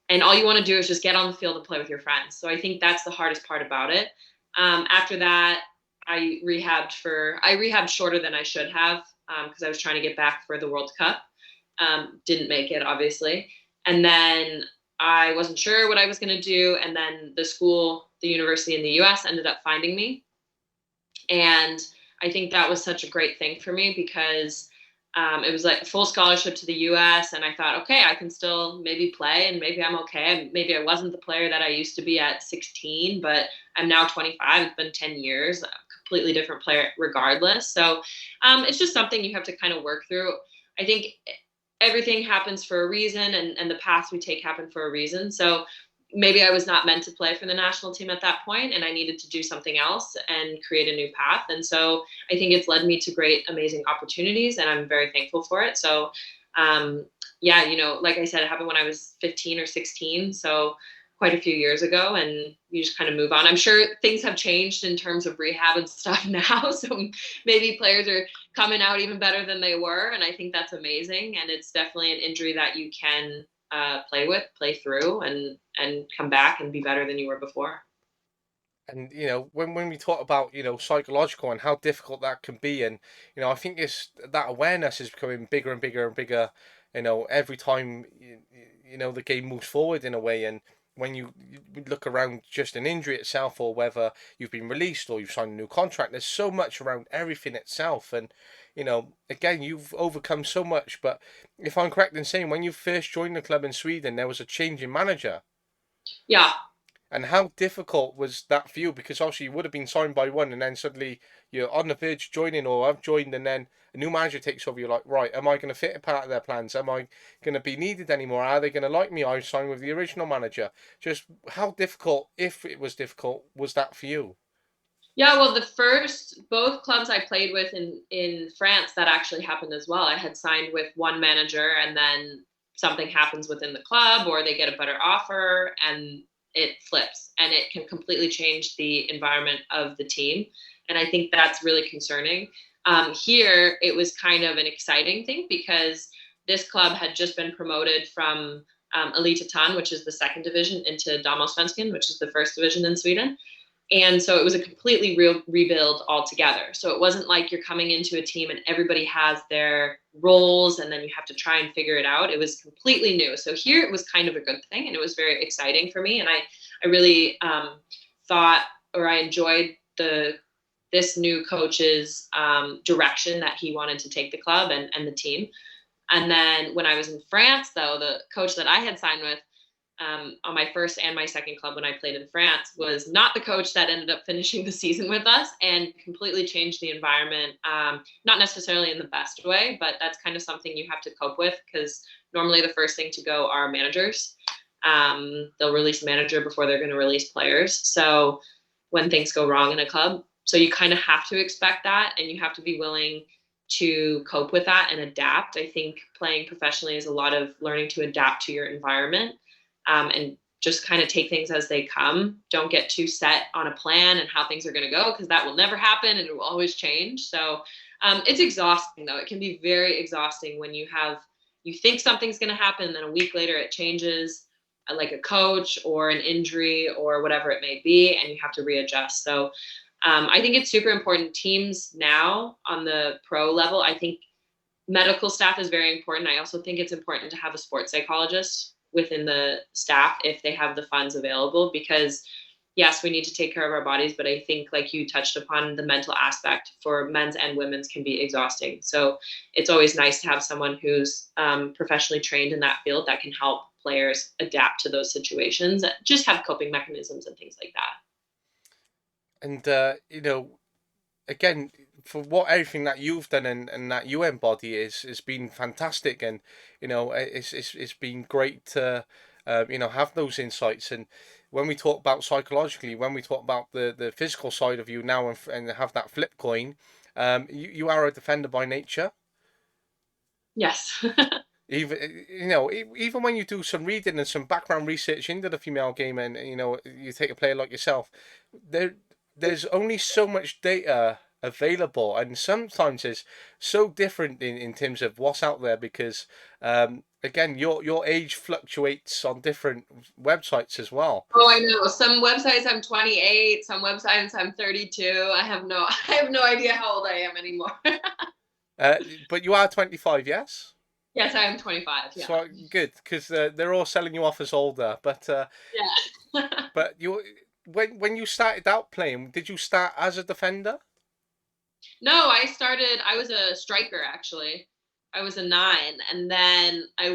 and all you want to do is just get on the field and play with your friends. So I think that's the hardest part about it. After that, I rehabbed shorter than I should have because I was trying to get back for the World Cup. Didn't make it, obviously, and then I wasn't sure what I was going to do, and then the university in the U.S. ended up finding me, and I think that was such a great thing for me because it was like a full scholarship to the US. And I thought, okay, I can still maybe play and maybe I'm okay. Maybe I wasn't the player that I used to be at 16, but I'm now 25. It's been 10 years, a completely different player regardless. So it's just something you have to kind of work through. I think everything happens for a reason, and the paths we take happen for a reason. So maybe I was not meant to play for the national team at that point, and I needed to do something else and create a new path. And so I think it's led me to great, amazing opportunities, and I'm very thankful for it. So, yeah, like I said, it happened when I was 15 or 16. So quite a few years ago, and you just kind of move on. I'm sure things have changed in terms of rehab and stuff now. So maybe players are coming out even better than they were. And I think that's amazing. And it's definitely an injury that you can play through, and come back and be better than you were before. And when we talk about psychological and how difficult that can be, and I think it's that awareness is becoming bigger and bigger and bigger, every time the game moves forward in a way. And when you look around just an injury itself, or whether you've been released or you've signed a new contract, there's so much around everything itself. And again, you've overcome so much. But if I'm correct in saying, when you first joined the club in Sweden, there was a change in manager. Yeah. And how difficult was that for you? Because obviously you would have been signed by one, and then suddenly you're on the verge of joining, or I've joined, and then a new manager takes over. You're like, right, am I going to fit a part of their plans? Am I going to be needed anymore? Are they going to like me? I signed with the original manager. Just how difficult, if it was difficult, was that for you? Yeah, well, both clubs I played with in France, that actually happened as well. I had signed with one manager, and then something happens within the club, or they get a better offer, and it flips, and it can completely change the environment of the team. And I think that's really concerning. Here, it was kind of an exciting thing because this club had just been promoted from Elite Tan, which is the second division, into Damallsvenskan, which is the first division in Sweden. And so it was a completely real rebuild altogether. So it wasn't like you're coming into a team and everybody has their roles and then you have to try and figure it out. It was completely new. So here it was kind of a good thing, and it was very exciting for me. And I really thought, or I enjoyed this new coach's direction that he wanted to take the club and the team. And then when I was in France, though, the coach that I had signed with on my first and my second club when I played in France was not the coach that ended up finishing the season with us, and completely changed the environment. Not necessarily in the best way, but that's kind of something you have to cope with, because normally the first thing to go are managers. They'll release a manager before they're going to release players. So when things go wrong in a club, so you kind of have to expect that, and you have to be willing to cope with that and adapt. I think playing professionally is a lot of learning to adapt to your environment, and just kind of take things as they come. Don't get too set on a plan and how things are going to go, because that will never happen and it will always change. So it's exhausting, though. It can be very exhausting when you think something's going to happen, and then a week later it changes, like a coach or an injury or whatever it may be, and you have to readjust. So I think it's super important. Teams now on the pro level, I think medical staff is very important. I also think it's important to have a sports psychologist within the staff if they have the funds available, because yes, we need to take care of our bodies, but I think, like you touched upon, the mental aspect for men's and women's can be exhausting. So it's always nice to have someone who's professionally trained in that field that can help players adapt to those situations, just have coping mechanisms and things like that. And again, for what everything that you've done and that you embody is been fantastic. And it's been great to have those insights. And when we talk about psychologically, when we talk about the physical side of you now, and have that flip coin, you are a defender by nature. Yes. Even even when you do some reading and some background research into the female game, and you take a player like yourself, there there's only so much data available, and sometimes it's so different in terms of what's out there because again your age fluctuates on different websites as well. Oh, I know. Some websites I'm 28, some websites I'm 32. I have no idea how old I am anymore. Uh, but you are 25, yes? Yes, I am 25. Yeah. So good because they're all selling you off as older. Yeah. But you when you started out playing, did you start as a defender? No, I was a striker actually. I was a nine. And then I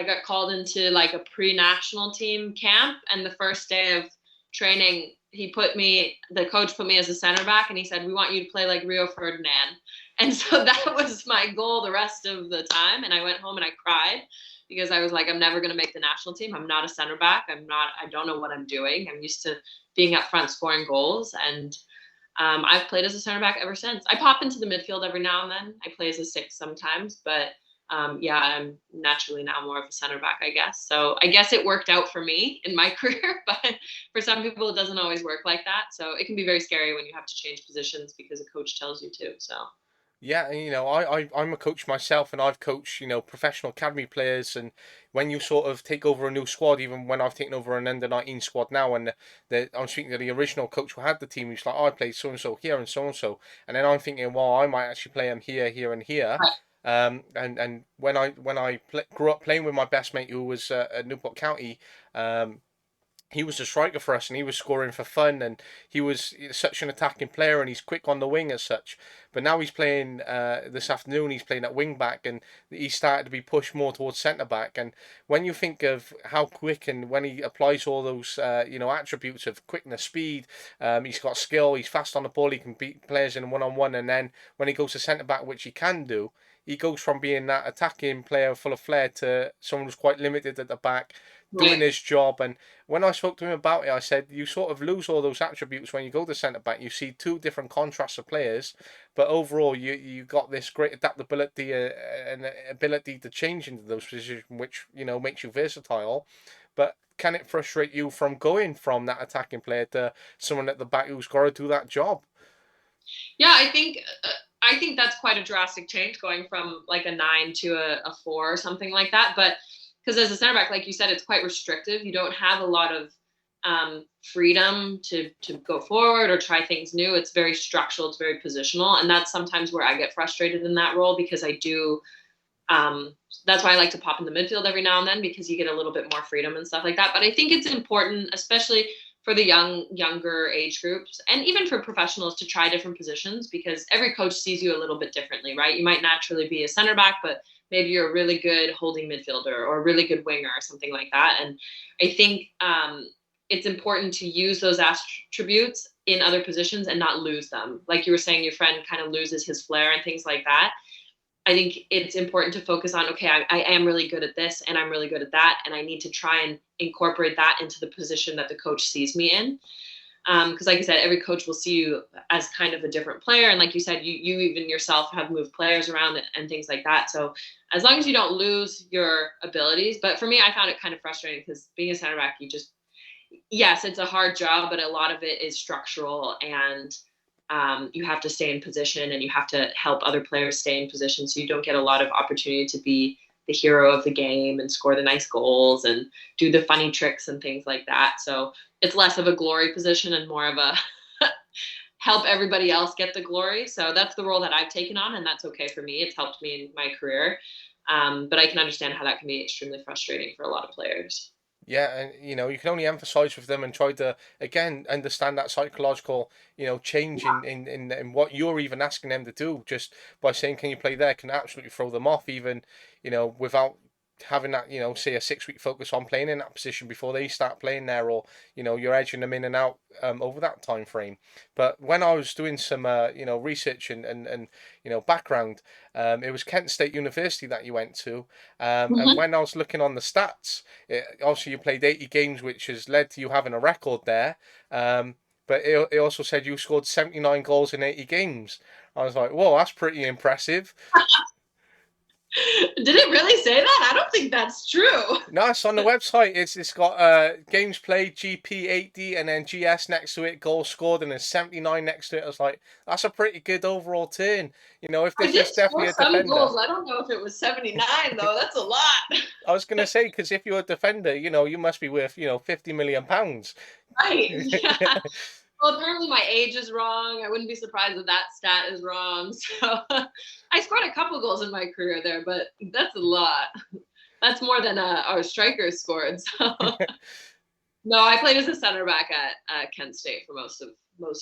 got called into like a pre national team camp. And the first day of training, the coach put me as a center back and he said, "We want you to play like Rio Ferdinand." And so that was my goal the rest of the time. And I went home and I cried because I was like, I'm never going to make the national team. I'm not a center back. I don't know what I'm doing. I'm used to being up front scoring goals. And I've played as a center back ever since. I pop into the midfield every now and then. I play as a six sometimes, but yeah, I'm naturally now more of a center back, I guess. So I guess it worked out for me in my career, but for some people, it doesn't always work like that. So it can be very scary when you have to change positions because a coach tells you to. So Yeah, and, I'm a coach myself, and I've coached professional academy players. And when you sort of take over a new squad, even when I've taken over an under-19 squad now, and I'm speaking to the original coach who had the team, he's like, oh, I played so and so here and so and so, and then I'm thinking, well, I might actually play him here, here, and here. right. And when I grew up playing with my best mate who was at Newport County, he was a striker for us, and he was scoring for fun, and he was such an attacking player, and he's quick on the wing as such. But now he's playing this afternoon. He's playing at wing back, and he's started to be pushed more towards centre back. And when you think of how quick, and when he applies all those attributes of quickness, speed, he's got skill. He's fast on the ball. He can beat players in 1-on-1. And then when he goes to centre back, which he can do, he goes from being that attacking player full of flair to someone who's quite limited at the back, doing Right. his job. And when I spoke to him about it, I said, you sort of lose all those attributes when you go to centre back. You see two different contrasts of players, but overall, you got this great adaptability and ability to change into those positions, which makes you versatile. But can it frustrate you from going from that attacking player to someone at the back who's got to do that job? Yeah, I think that's quite a drastic change going from like a nine to a four or something like that. But because as a center back, like you said, it's quite restrictive. You don't have a lot of freedom to go forward or try things new. It's very structural. It's very positional, and that's sometimes where I get frustrated in that role because I do. That's why I like to pop in the midfield every now and then because you get a little bit more freedom and stuff like that. But I think it's important, especially for the younger age groups, and even for professionals to try different positions because every coach sees you a little bit differently, right? You might naturally be a center back, but maybe you're a really good holding midfielder or a really good winger or something like that. And I think it's important to use those attributes in other positions and not lose them. Like you were saying, your friend kind of loses his flair and things like that. I think it's important to focus on, okay, I am really good at this and I'm really good at that. And I need to try and incorporate that into the position that the coach sees me in. Because like I said, every coach will see you as kind of a different player. And like you said, you even yourself have moved players around and things like that. So as long as you don't lose your abilities, but for me, I found it kind of frustrating because being a center back, yes, it's a hard job, but a lot of it is structural and you have to stay in position and you have to help other players stay in position. So you don't get a lot of opportunity to be the hero of the game and score the nice goals and do the funny tricks and things like that. So it's less of a glory position and more of a help everybody else get the glory. So that's the role that I've taken on, and that's okay for me. It's helped me in my career. But I can understand how that can be extremely frustrating for a lot of players. Yeah, and you can only emphasize with them and try to again understand that psychological, change in what you're even asking them to do. Just by saying, "Can you play there?" can absolutely throw them off, even without having that, say a 6 week focus on playing in that position before they start playing there, or you're edging them in and out over that time frame. But when I was doing some research and background, it was Kent State University that you went to, and Mhm. when I was looking on the stats, obviously you played 80 games, which has led to you having a record there. But it also said you scored 79 goals in 80 games. I was like, whoa, that's pretty impressive. Did it really say that? I don't think that's true. No, it's on the website. It's got games played, GP 80, and then GS next to it, goals scored, and then 79 next to it. I was like, that's a pretty good overall turn. You know, if I this did was score definitely a some defender, goals. I don't know if it was 79 though. That's a lot. I was gonna say, because if you're a defender, you know, you must be worth, you know, 50 million pounds. Right. Yeah. Well, apparently my age is wrong. I wouldn't be surprised if that stat is wrong. So I scored a couple goals in my career there, but that's a lot. That's more than our strikers scored. So no, I played as a center back at Kent State for most of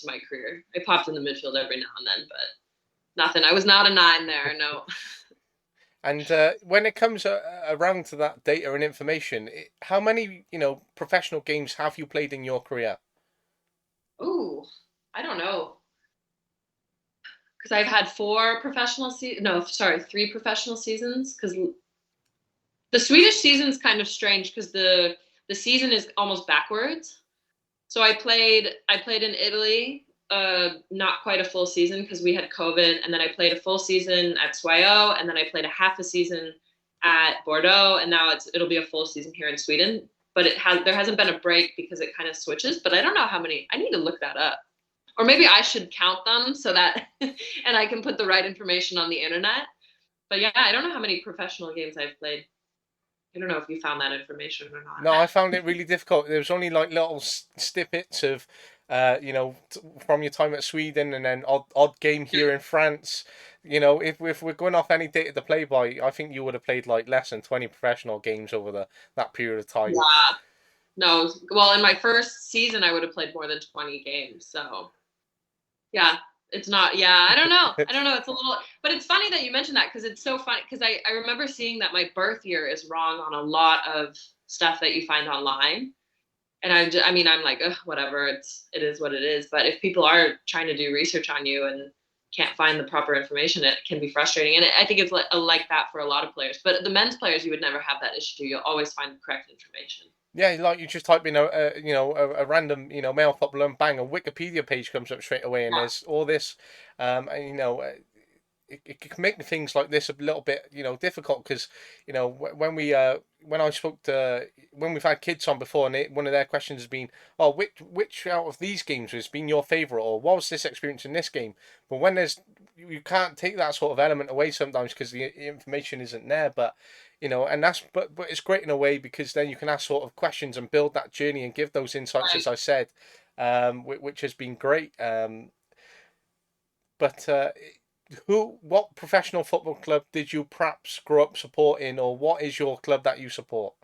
my career. I popped in the midfield every now and then, but nothing. I was not a nine there. No. And when it comes around to that data and information, how many, you know, professional games have you played in your career? Ooh, I don't know. Because I've had three professional seasons. Because the Swedish season's kind of strange because the season is almost backwards. So I played in Italy, not quite a full season because we had COVID, and then I played a full season at Swio, and then I played a half a season at Bordeaux, and now it'll be a full season here in Sweden. But there hasn't been a break because it kind of switches. But I don't know how many. I need to look that up, or maybe I should count them so that and I can put the right information on the internet. But yeah, I don't know how many professional games I've played. I don't know if you found that information or not. No, I found it really difficult. There was only like little snippets of, you know, from your time at Sweden, and then odd game here in France. You know, if we're going off any data to play by, I think you would have played like less than 20 professional games over that period of time. Yeah. No, well, in my first season, I would have played more than 20 games. So, yeah, it's not, yeah, I don't know. I don't know. It's a little, but it's funny that you mentioned that because it's so funny. Because I remember seeing that my birth year is wrong on a lot of stuff that you find online. And I mean, I'm like, ugh, whatever. It is what it is. But if people are trying to do research on you and can't find the proper information, it can be frustrating. And I think it's like that for a lot of players. But the men's players, you would never have that issue. You'll always find the correct information. Yeah, like you just type in you know a random, you know, male footballer, and bang, a Wikipedia page comes up straight away, and Yeah. there's all this, and you know. It can make things like this a little bit, you know, difficult because, you know, when I spoke to when we've had kids on before, and one of their questions has been, oh, which out of these games has been your favorite, or what was this experience in this game? But when there's you can't take that sort of element away sometimes because the information isn't there. But you know, and that's but it's great in a way because then you can ask sort of questions and build that journey and give those insights, Right. as I said, which has been great. But what professional football club did you perhaps grow up supporting, or what is your club that you support?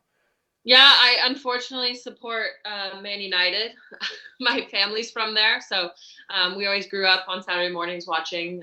Yeah, I unfortunately support Man United. My family's from there, so we always grew up on Saturday mornings watching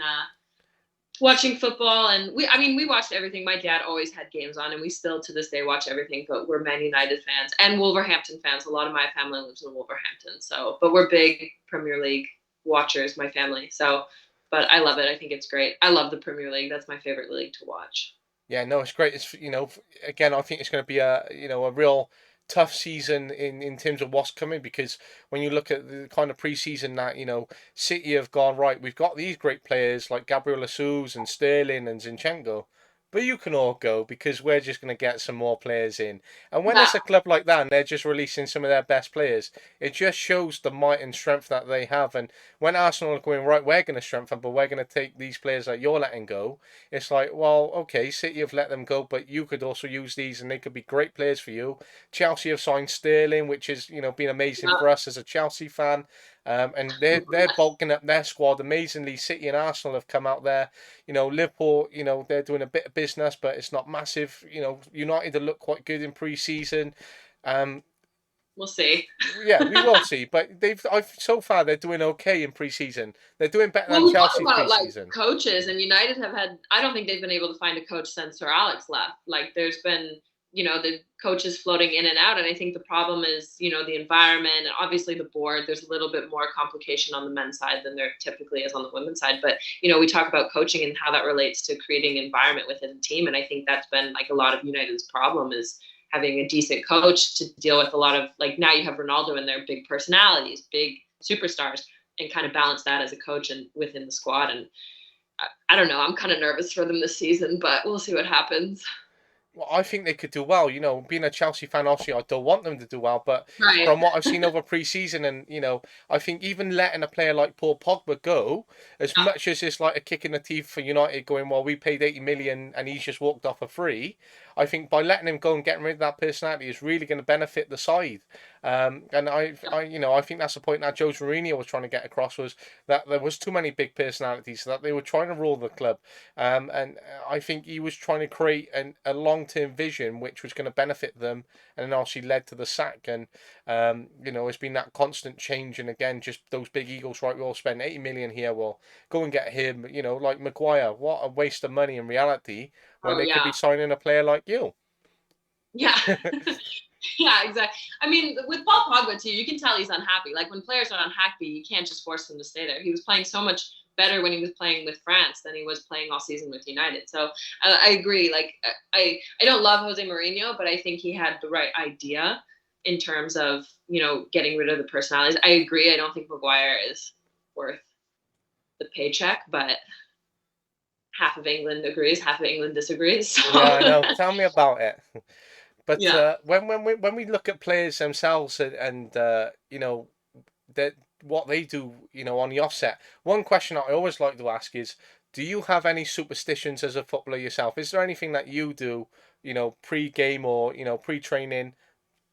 football, and I mean, we watched everything. My dad always had games on, and we still to this day watch everything. But we're Man United fans and Wolverhampton fans. A lot of my family lives in Wolverhampton, so but we're big Premier League watchers, my family. So, but I love it. I think it's great. I love the Premier League. That's my favorite league to watch. Yeah, no, it's great. It's, you know, again, I think it's going to be a, you know, a real tough season in terms of what's coming, because when you look at the kind of pre-season that, you know, City have gone, right, we've got these great players like Gabriel Jesus and Sterling and Zinchenko, but you can all go because we're just going to get some more players in. And when Yeah, there's a club like that and they're just releasing some of their best players, it just shows the might and strength that they have. And when Arsenal are going, right, we're going to strengthen, but we're going to take these players that you're letting go, it's like, well, okay, City have let them go, but you could also use these, and they could be great players for you. Chelsea have signed Sterling, which is, you know, been amazing yeah. for us as a Chelsea fan. And they're bulking up their squad amazingly. City and Arsenal have come out there. You know, Liverpool, you know, they're doing a bit of business, but it's not massive. You know, United have looked quite good in pre-season. Um, We'll see. yeah, we will see. But so far they're doing okay in pre-season. They're doing better Well, than we talk Chelsea's about like pre-season. coaches, and United have had. I don't think they've been able to find a coach since Sir Alex left. Like, there's been, the coaches floating in and out, and I think the problem is, the environment and obviously the board. There's a little bit more complication on the men's side than there typically is on the women's side. But we talk about coaching and how that relates to creating environment within the team, and I think that's been like a lot of United's problem is having a decent coach to deal with a lot of, like, now you have Ronaldo and their big personalities, big superstars, and kind of balance that as a coach and within the squad. And I don't know. I'm kind of nervous for them this season, but we'll see what happens. Well, I think they could do well. Being a Chelsea fan, obviously, I don't want them to do well. But Right. from what I've seen over pre-season, and I think even letting a player like Paul Pogba go, as Yeah. much as it's like a kick in the teeth for United, going, well, we paid 80 million and he's just walked off for free. I think by letting him go and getting rid of that personality is really going to benefit the side. And I think that's the point that Jose Mourinho was trying to get across, was that there was too many big personalities, that they were trying to rule the club. And I think he was trying to create a long term vision which was going to benefit them, and then obviously led to the sack. And it's been that constant change, and again, just those big egos. Right, we'll spend 80 million here. We'll go and get him. Like Maguire. What a waste of money in reality when Oh they could be yeah. signing a player like you. Yeah. Yeah, exactly. I mean, with Paul Pogba too, you can tell he's unhappy. Like when players are unhappy, you can't just force them to stay there. He was playing so much better when he was playing with France than he was playing all season with United. So I agree. Like I don't love Jose Mourinho, but I think he had the right idea in terms of getting rid of the personalities. I agree. I don't think Maguire is worth the paycheck, but half of England agrees, half of England disagrees. Yeah, So I know. Tell me about it. But yeah. when we look at players themselves, and that what they do, on the offset. One question that I always like to ask is, do you have any superstitions as a footballer yourself? Is there anything that you do, pre-game or pre-training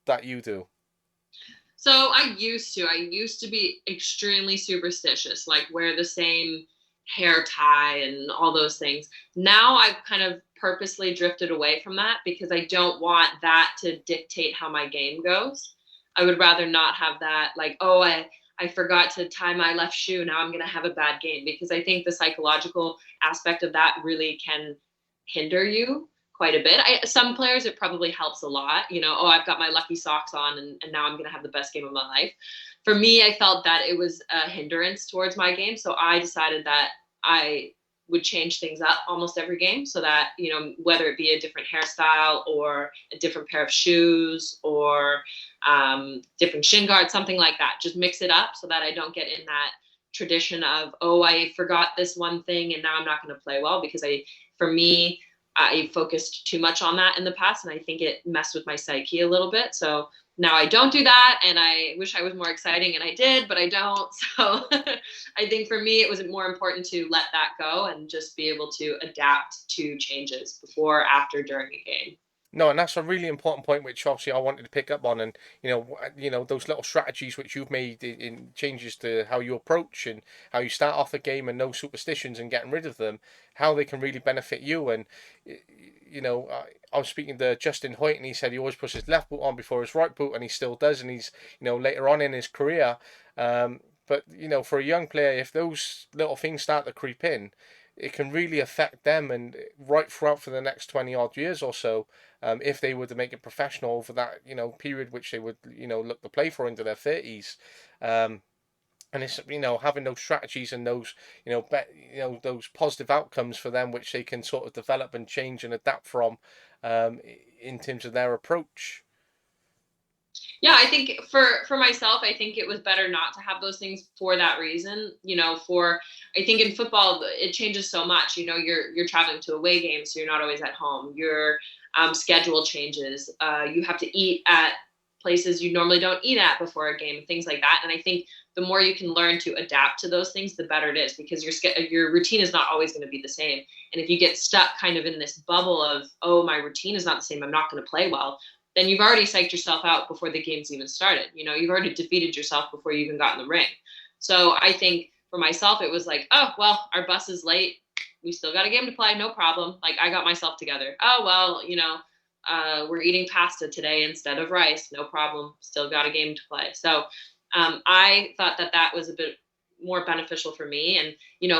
that you do? So I used to be extremely superstitious, like wear the same hair tie and all those things. Now I've kind of purposely drifted away from that because I don't want that to dictate how my game goes. I would rather not have that, like, oh, I forgot to tie my left shoe. Now I'm going to have a bad game, because I think the psychological aspect of that really can hinder you quite a bit. Some players, it probably helps a lot. Oh, I've got my lucky socks on, and now I'm going to have the best game of my life. For me, I felt that it was a hindrance towards my game. So I decided that I would change things up almost every game, so that, whether it be a different hairstyle or a different pair of shoes or different shin guards, something like that, just mix it up so that I don't get in that tradition of, oh, I forgot this one thing and now I'm not going to play well. Because for me, I focused too much on that in the past, and I think it messed with my psyche a little bit. So now I don't do that, and I wish I was more exciting, and I did, but I don't. So I think for me, it was more important to let that go and just be able to adapt to changes before, after, during a game. No, and that's a really important point, which obviously I wanted to pick up on, and those little strategies which you've made in changes to how you approach and how you start off a game, and no superstitions and getting rid of them, how they can really benefit you. And I was speaking to Justin Hoyt, and he said he always puts his left boot on before his right boot, and he still does, and he's later on in his career. But for a young player, if those little things start to creep in, it can really affect them, and right throughout for the next 20 odd years or so, if they were to make it professional over that period which they would look to play for into their 30s. And it's having those strategies and those those positive outcomes for them, which they can sort of develop and change and adapt from, in terms of their approach. Yeah, I think for myself, I think it was better not to have those things for that reason. For I think in football it changes so much. You're traveling to away games, so you're not always at home. Your schedule changes. You have to eat at places you normally don't eat at before a game, things like that. And I think the more you can learn to adapt to those things, the better it is, because your routine is not always going to be the same. And if you get stuck kind of in this bubble of, oh, my routine is not the same, I'm not going to play well, then you've already psyched yourself out before the game's even started. You've already defeated yourself before you even got in the ring. So I think for myself, it was like, oh, well, our bus is late. We still got a game to play. No problem. Like, I got myself together. Oh, well, we're eating pasta today instead of rice. No problem. Still got a game to play. So I thought that was a bit more beneficial for me. And,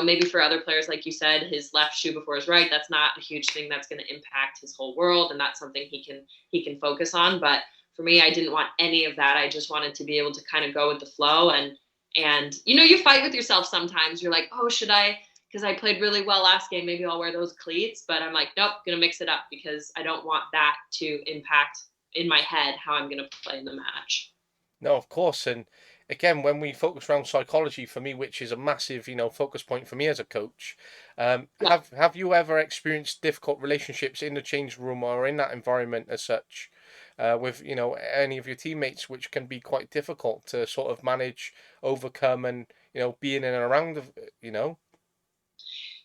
maybe for other players, like you said, his left shoe before his right, that's not a huge thing that's going to impact his whole world. And that's something he can focus on. But for me, I didn't want any of that. I just wanted to be able to kind of go with the flow. And you fight with yourself sometimes. You're like, oh, should I? Because I played really well last game, maybe I'll wear those cleats. But I'm like, nope, gonna mix it up, because I don't want that to impact in my head how I'm gonna play in the match. No, of course, and again, when we focus around psychology, for me, which is a massive, focus point for me as a coach, Yeah. have you ever experienced difficult relationships in the change room or in that environment as such, with any of your teammates, which can be quite difficult to sort of manage, overcome, and being in and around, you know.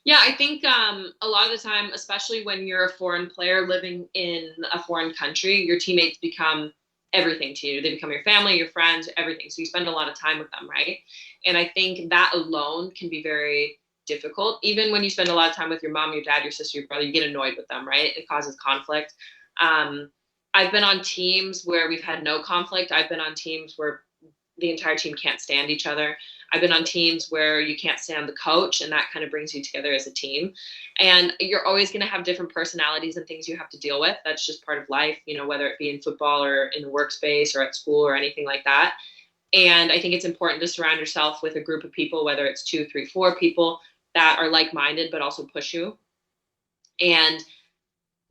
Yeah, I think a lot of the time, especially when you're a foreign player living in a foreign country, your teammates become everything to you. They become your family, your friends, everything. So you spend a lot of time with them, right? And I think that alone can be very difficult. Even when you spend a lot of time with your mom, your dad, your sister, your brother, you get annoyed with them, right? It causes conflict. Um, I've been on teams where we've had no conflict. I've been on teams where the entire team can't stand each other. I've been on teams where you can't stand the coach, and that kind of brings you together as a team. And you're always going to have different personalities and things you have to deal with. That's just part of life, whether it be in football or in the workspace or at school or anything like that. And I think it's important to surround yourself with a group of people, whether it's 2, 3, 4 people that are like minded, but also push you. And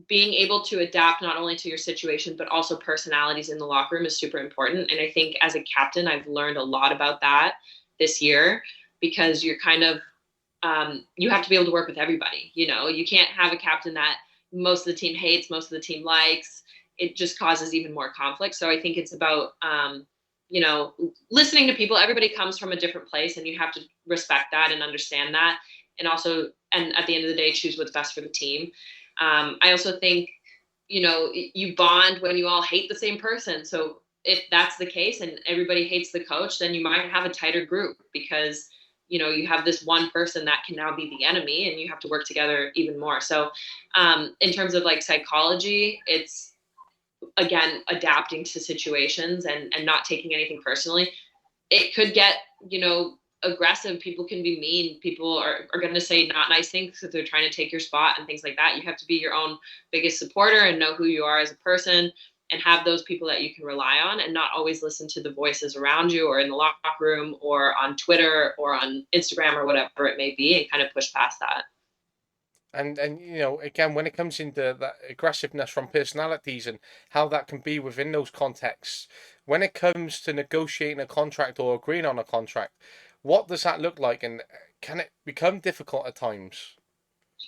being able to adapt not only to your situation but also personalities in the locker room is super important. And I think as a captain I've learned a lot about that this year, because you're kind of you have to be able to work with everybody. You can't have a captain that most of the team hates, most of the team likes. It just causes even more conflict. So I think it's about listening to people. Everybody comes from a different place, and you have to respect that and understand that, and also, and at the end of the day, choose what's best for the team. I also think, you bond when you all hate the same person. So if that's the case and everybody hates the coach, then you might have a tighter group, because you have this one person that can now be the enemy, and you have to work together even more. So in terms of like psychology, it's again adapting to situations and not taking anything personally. It could get, aggressive. People can be mean. People are going to say not nice things because they're trying to take your spot and things like that. You have to be your own biggest supporter and know who you are as a person, and have those people that you can rely on, and not always listen to the voices around you or in the locker room or on Twitter or on Instagram or whatever it may be, and kind of push past that. And again, when it comes into that aggressiveness from personalities and how that can be within those contexts, when it comes to negotiating a contract or agreeing on a contract, what does that look like, and can it become difficult at times?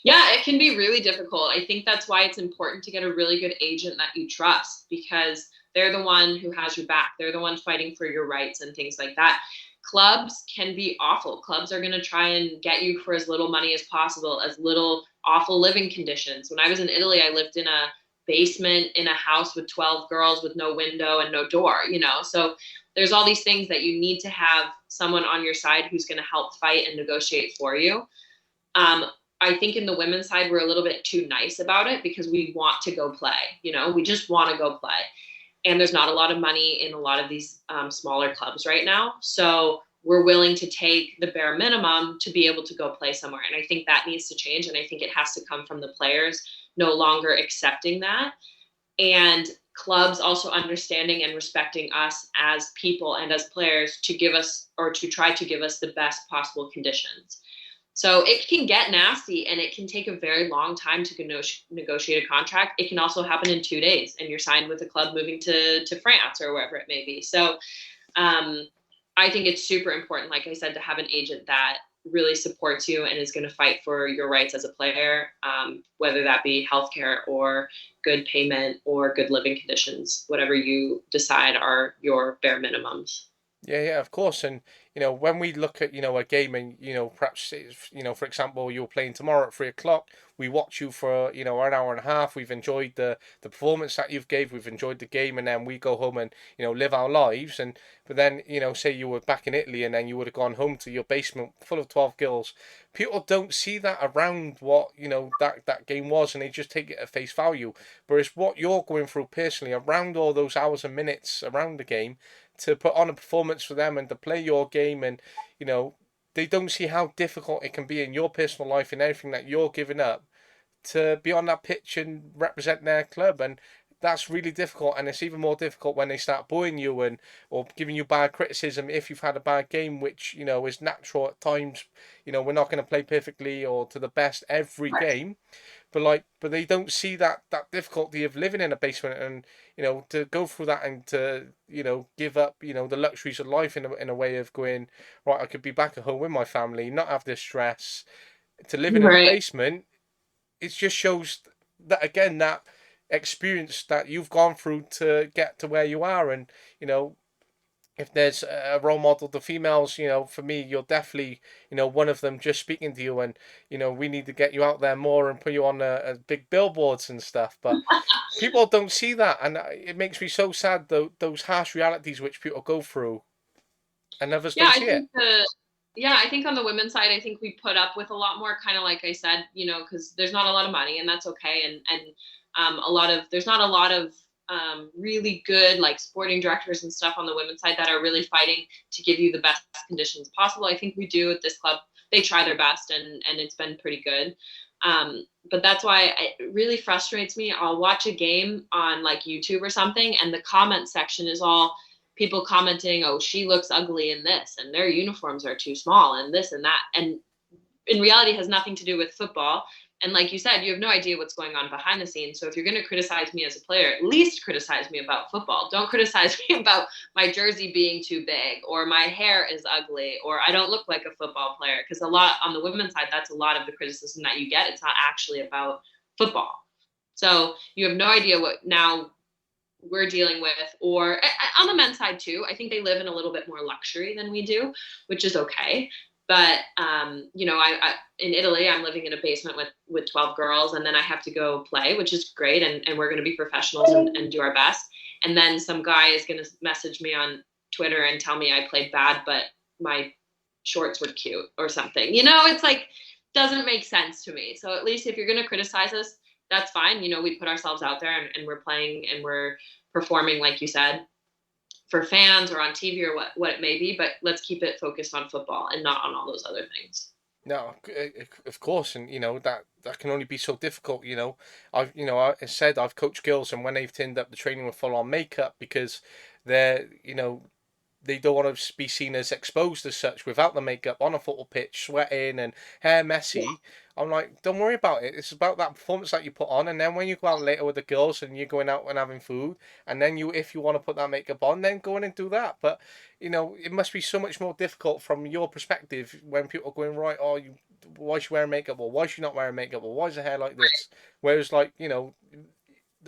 Yeah, it can be really difficult. I think that's why it's important to get a really good agent that you trust, because they're the one who has your back. They're the one fighting for your rights and things like that. Clubs can be awful. Clubs are going to try and get you for as little money as possible, as little awful living conditions. When I was in Italy, I lived in a basement in a house with 12 girls with no window and no door. So there's all these things that you need to have someone on your side who's going to help fight and negotiate for you. Um, I think in the women's side, we're a little bit too nice about it, because we want to go play. We just want to go play. And there's not a lot of money in a lot of these smaller clubs right now. So we're willing to take the bare minimum to be able to go play somewhere. And I think that needs to change. And I think it has to come from the players no longer accepting that. And clubs also understanding and respecting us as people and as players to give us, or to try to give us, the best possible conditions. So it can get nasty, and it can take a very long time to negotiate a contract. It can also happen in 2 days, and you're signed with a club moving to France or wherever it may be. So um, I think it's super important, like I said, to have an agent that really supports you and is going to fight for your rights as a player, whether that be healthcare or good payment or good living conditions, whatever you decide are your bare minimums. Yeah, yeah, of course. And when we look at a game, and perhaps for example, you're playing tomorrow at 3 o'clock. We watch you for an hour and a half. We've enjoyed the performance that you've gave. We've enjoyed the game, and then we go home and live our lives. And but then say you were back in Italy, and then you would have gone home to your basement full of 12 girls. People don't see that around what that game was, and they just take it at face value. Whereas what you're going through personally around all those hours and minutes around the game, to put on a performance for them and to play your game, and they don't see how difficult it can be in your personal life and everything that you're giving up to be on that pitch and represent their club. And that's really difficult, and it's even more difficult when they start bullying you and or giving you bad criticism if you've had a bad game, which is natural at times. We're not going to play perfectly or to the best every Right. game, but they don't see that difficulty of living in a basement, and to go through that, and to give up the luxuries of life in a way of going, right, I could be back at home with my family, not have this stress, to living in a Right. basement. It just shows that, again, that experience that you've gone through to get to where you are. And if there's a role model, the females, for me, you're definitely one of them, just speaking to you. And we need to get you out there more and put you on a big billboards and stuff. But people don't see that, and it makes me so sad, though, those harsh realities which people go through, and others Yeah, don't I see it. think I think on the women's side, I think we put up with a lot more, kind of like I said, because there's not a lot of money, and that's okay. And there's not a lot of really good like sporting directors and stuff on the women's side that are really fighting to give you the best conditions possible. I think we do at this club. They try their best, and it's been pretty good. But that's why it really frustrates me. I'll watch a game on like YouTube or something, and the comment section is all people commenting, oh, she looks ugly in this, and their uniforms are too small, and this and that. And in reality, has nothing to do with football. And like you said, you have no idea what's going on behind the scenes. So if you're going to criticize me as a player, at least criticize me about football. Don't criticize me about my jersey being too big, or my hair is ugly, or I don't look like a football player. Because a lot on the women's side, that's a lot of the criticism that you get. It's not actually about football. So you have no idea what now we're dealing with, or on the men's side too. I think they live in a little bit more luxury than we do, which is okay. But I in Italy, I'm living in a basement with 12 girls, and then I have to go play, which is great, and we're going to be professionals and do our best. And then some guy is going to message me on Twitter and tell me I played bad, but my shorts were cute or something. It's like doesn't make sense to me. So at least if you're going to criticize us, that's fine. We put ourselves out there, and we're playing and we're performing, like you said, for fans or on TV or what it may be. But let's keep it focused on football and not on all those other things. No, of course, and that can only be so difficult. I said I've coached girls, and when they've turned up the training with full on makeup because they're they don't want to be seen as exposed as such without the makeup on a football pitch, sweating and hair Yeah. messy. I'm like, don't worry about it. It's about that performance that you put on, and then when you go out later with the girls and you're going out and having food, and then if you want to put that makeup on, then go in and do that. But it must be so much more difficult from your perspective when people are going, right, oh, why is she wearing makeup, or why is she not wearing makeup, or why is her hair like this? Whereas, like, the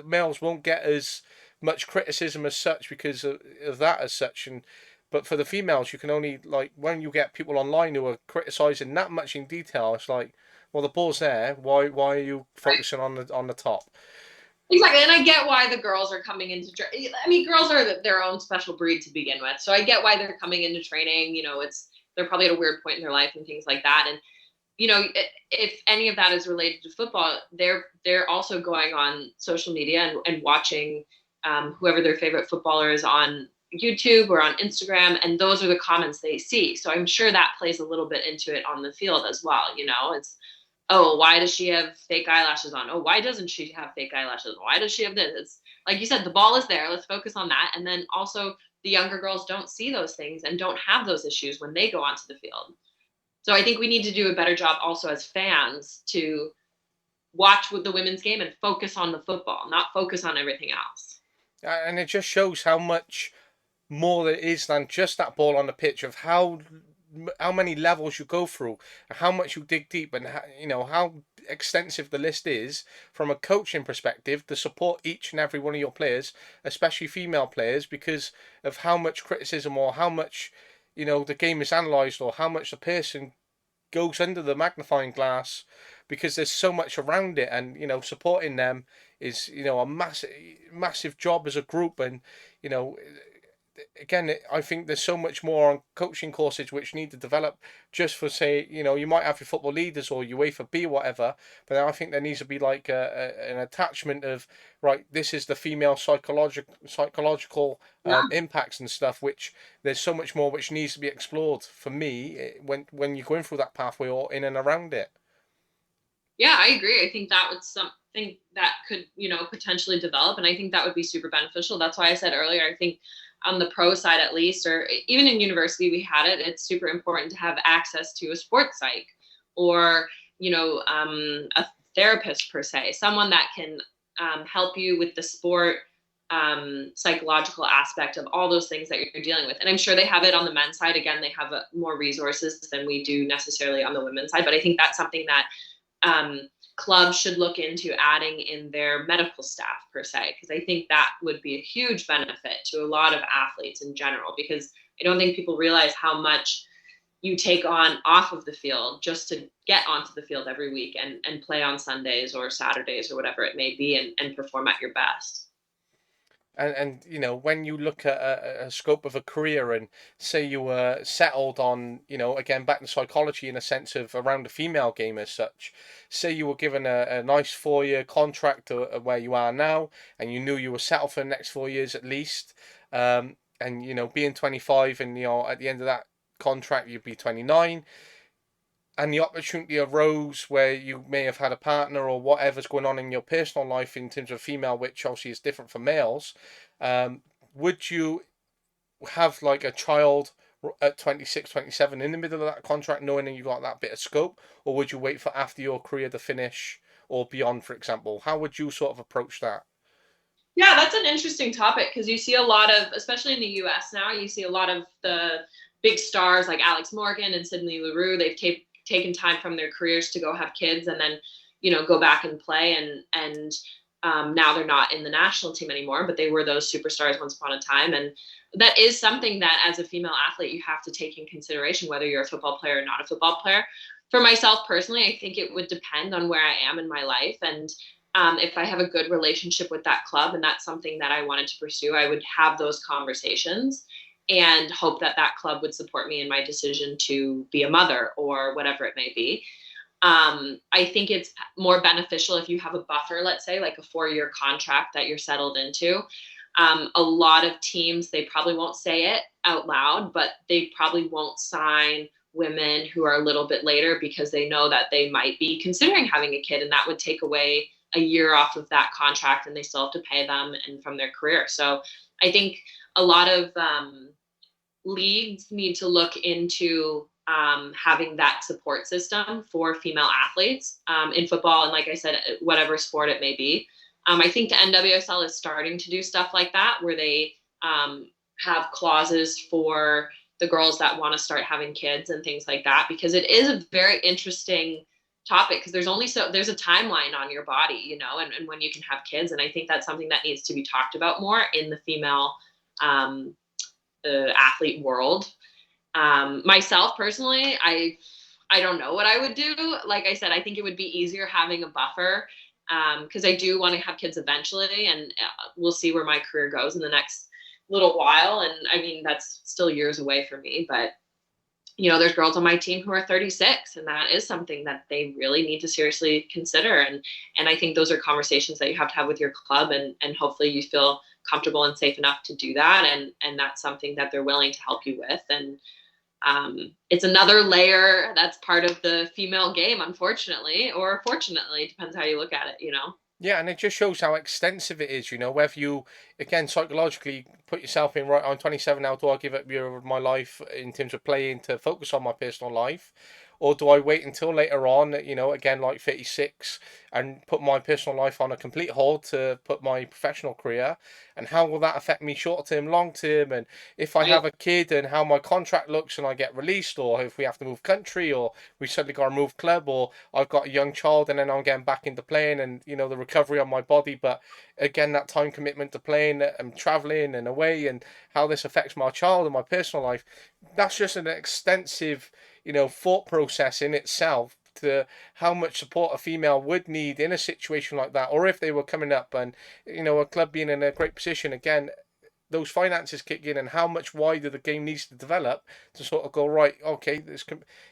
males won't get as much criticism as such because of that as such. And but for the females, you can only, like, when you get people online who are criticizing that much in detail, it's like, well, the ball's there. Why are you Right. focusing on the top? Exactly. And I get why the girls are coming into I mean, girls are their own special breed to begin with. So I get why they're coming into training. They're probably at a weird point in their life and things like that. And if any of that is related to football, they're also going on social media and watching whoever their favorite footballer is on YouTube or on Instagram, and those are the comments they see. So I'm sure that plays a little bit into it on the field as well. It's, oh, why does she have fake eyelashes on? Oh, why doesn't she have fake eyelashes? Why does she have this? It's like you said, the ball is there. Let's focus on that. And then also the younger girls don't see those things and don't have those issues when they go onto the field. So I think we need to do a better job also as fans to watch with the women's game and focus on the football, not focus on everything else. And it just shows how much more there is than just that ball on the pitch, of how many levels you go through, how much you dig deep, and how extensive the list is from a coaching perspective to support each and every one of your players, especially female players, because of how much criticism or how much the game is analysed, or how much the person goes under the magnifying glass, because there's so much around it. And supporting them is a massive job as a group. And you know again, I think there's so much more on coaching courses which need to develop, just for, say, you might have your football leaders or your UEFA B, whatever, but I think there needs to be like an attachment of, right, this is the female psychological Yeah. impacts and stuff, which there's so much more which needs to be explored for me, when you're going through that pathway or in and around it. Yeah, I agree. I think that was something think that could, potentially develop. And I think that would be super beneficial. That's why I said earlier, I think on the pro side, at least, or even in university, we had it. It's super important to have access to a sports psych or, a therapist per se, someone that can help you with the sport psychological aspect of all those things that you're dealing with. And I'm sure they have it on the men's side. Again, they have more resources than we do necessarily on the women's side. But I think that's something that clubs should look into adding in their medical staff per se, because I think that would be a huge benefit to a lot of athletes in general, because I don't think people realize how much you take on off of the field just to get onto the field every week and play on Sundays or Saturdays or whatever it may be, and perform at your best. And when you look at a scope of a career, and say you were settled on, again, back to psychology in a sense of around the female game as such, say you were given a nice 4-year contract where you are now, and you knew you were settled for the next 4 years at least, and being 25, and at the end of that contract you'd be 29, and the opportunity arose where you may have had a partner or whatever's going on in your personal life in terms of female, which obviously is different from males, would you have like a child at 26, 27 in the middle of that contract, knowing that you got that bit of scope, or would you wait for after your career to finish or beyond, for example? How would you sort of approach that? Yeah, that's an interesting topic, because you see a lot of, especially in the US now, you see a lot of the big stars like Alex Morgan and Sydney Leroux. They've taken time from their careers to go have kids and then, go back and play. And now they're not in the national team anymore, but they were those superstars once upon a time. And that is something that as a female athlete, you have to take in consideration, whether you're a football player or not a football player. For myself personally, I think it would depend on where I am in my life. And if I have a good relationship with that club and that's something that I wanted to pursue, I would have those conversations and hope that that club would support me in my decision to be a mother or whatever it may be. I think it's more beneficial if you have a buffer, let's say like a 4-year contract that you're settled into. A lot of teams, they probably won't say it out loud, but they probably won't sign women who are a little bit later, because they know that they might be considering having a kid, and that would take away a year off of that contract, and they still have to pay them and from their career. So I think a lot of leagues need to look into having that support system for female athletes in football, and like I said, whatever sport it may be. I think the NWSL is starting to do stuff like that, where they have clauses for the girls that want to start having kids and things like that, because it is a very interesting topic, because there's a timeline on your body, and when you can have kids. And I think that's something that needs to be talked about more in the female athlete world. Myself personally, I don't know what I would do. Like I said, I think it would be easier having a buffer, because I do want to have kids eventually, and we'll see where my career goes in the next little while. And I mean, that's still years away for me, but there's girls on my team who are 36, and that is something that they really need to seriously consider. And I think those are conversations that you have to have with your club, and hopefully you feel comfortable and safe enough to do that. And that's something that they're willing to help you with. And it's another layer that's part of the female game, unfortunately, or fortunately, depends how you look at it. Yeah, and it just shows how extensive it is, whether you, again, psychologically put yourself in, right, I'm 27 now, do I give up year of my life in terms of playing to focus on my personal life? Or do I wait until later on, again, like 36, and put my personal life on a complete hold to put my professional career? And how will that affect me short term, long term? And if I have a kid, and how my contract looks and I get released, or if we have to move country, or we suddenly got to move club, or I've got a young child and then I'm getting back into playing, and, the recovery on my body. But again, that time commitment to playing and traveling and away, and how this affects my child and my personal life. That's just an extensive thought process in itself, to how much support a female would need in a situation like that, or if they were coming up and a club being in a great position. Again, those finances kick in, and how much wider the game needs to develop to sort of go, right, okay,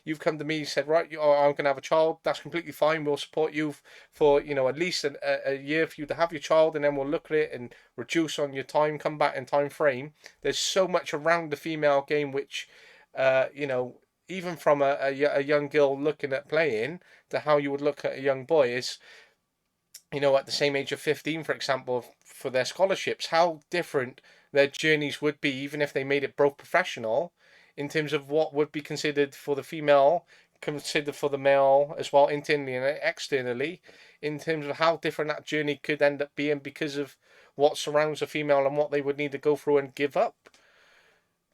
you've come to me, said, right, I'm going to have a child, that's completely fine, we'll support you for at least a year for you to have your child, and then we'll look at it and reduce on your time, come back in time frame. There's so much around the female game which even from a young girl looking at playing, to how you would look at a young boy, is at the same age of 15, for example, for their scholarships, how different their journeys would be, even if they made it both professional, in terms of what would be considered for the female, considered for the male as well, internally and externally, in terms of how different that journey could end up being because of what surrounds a female and what they would need to go through and give up.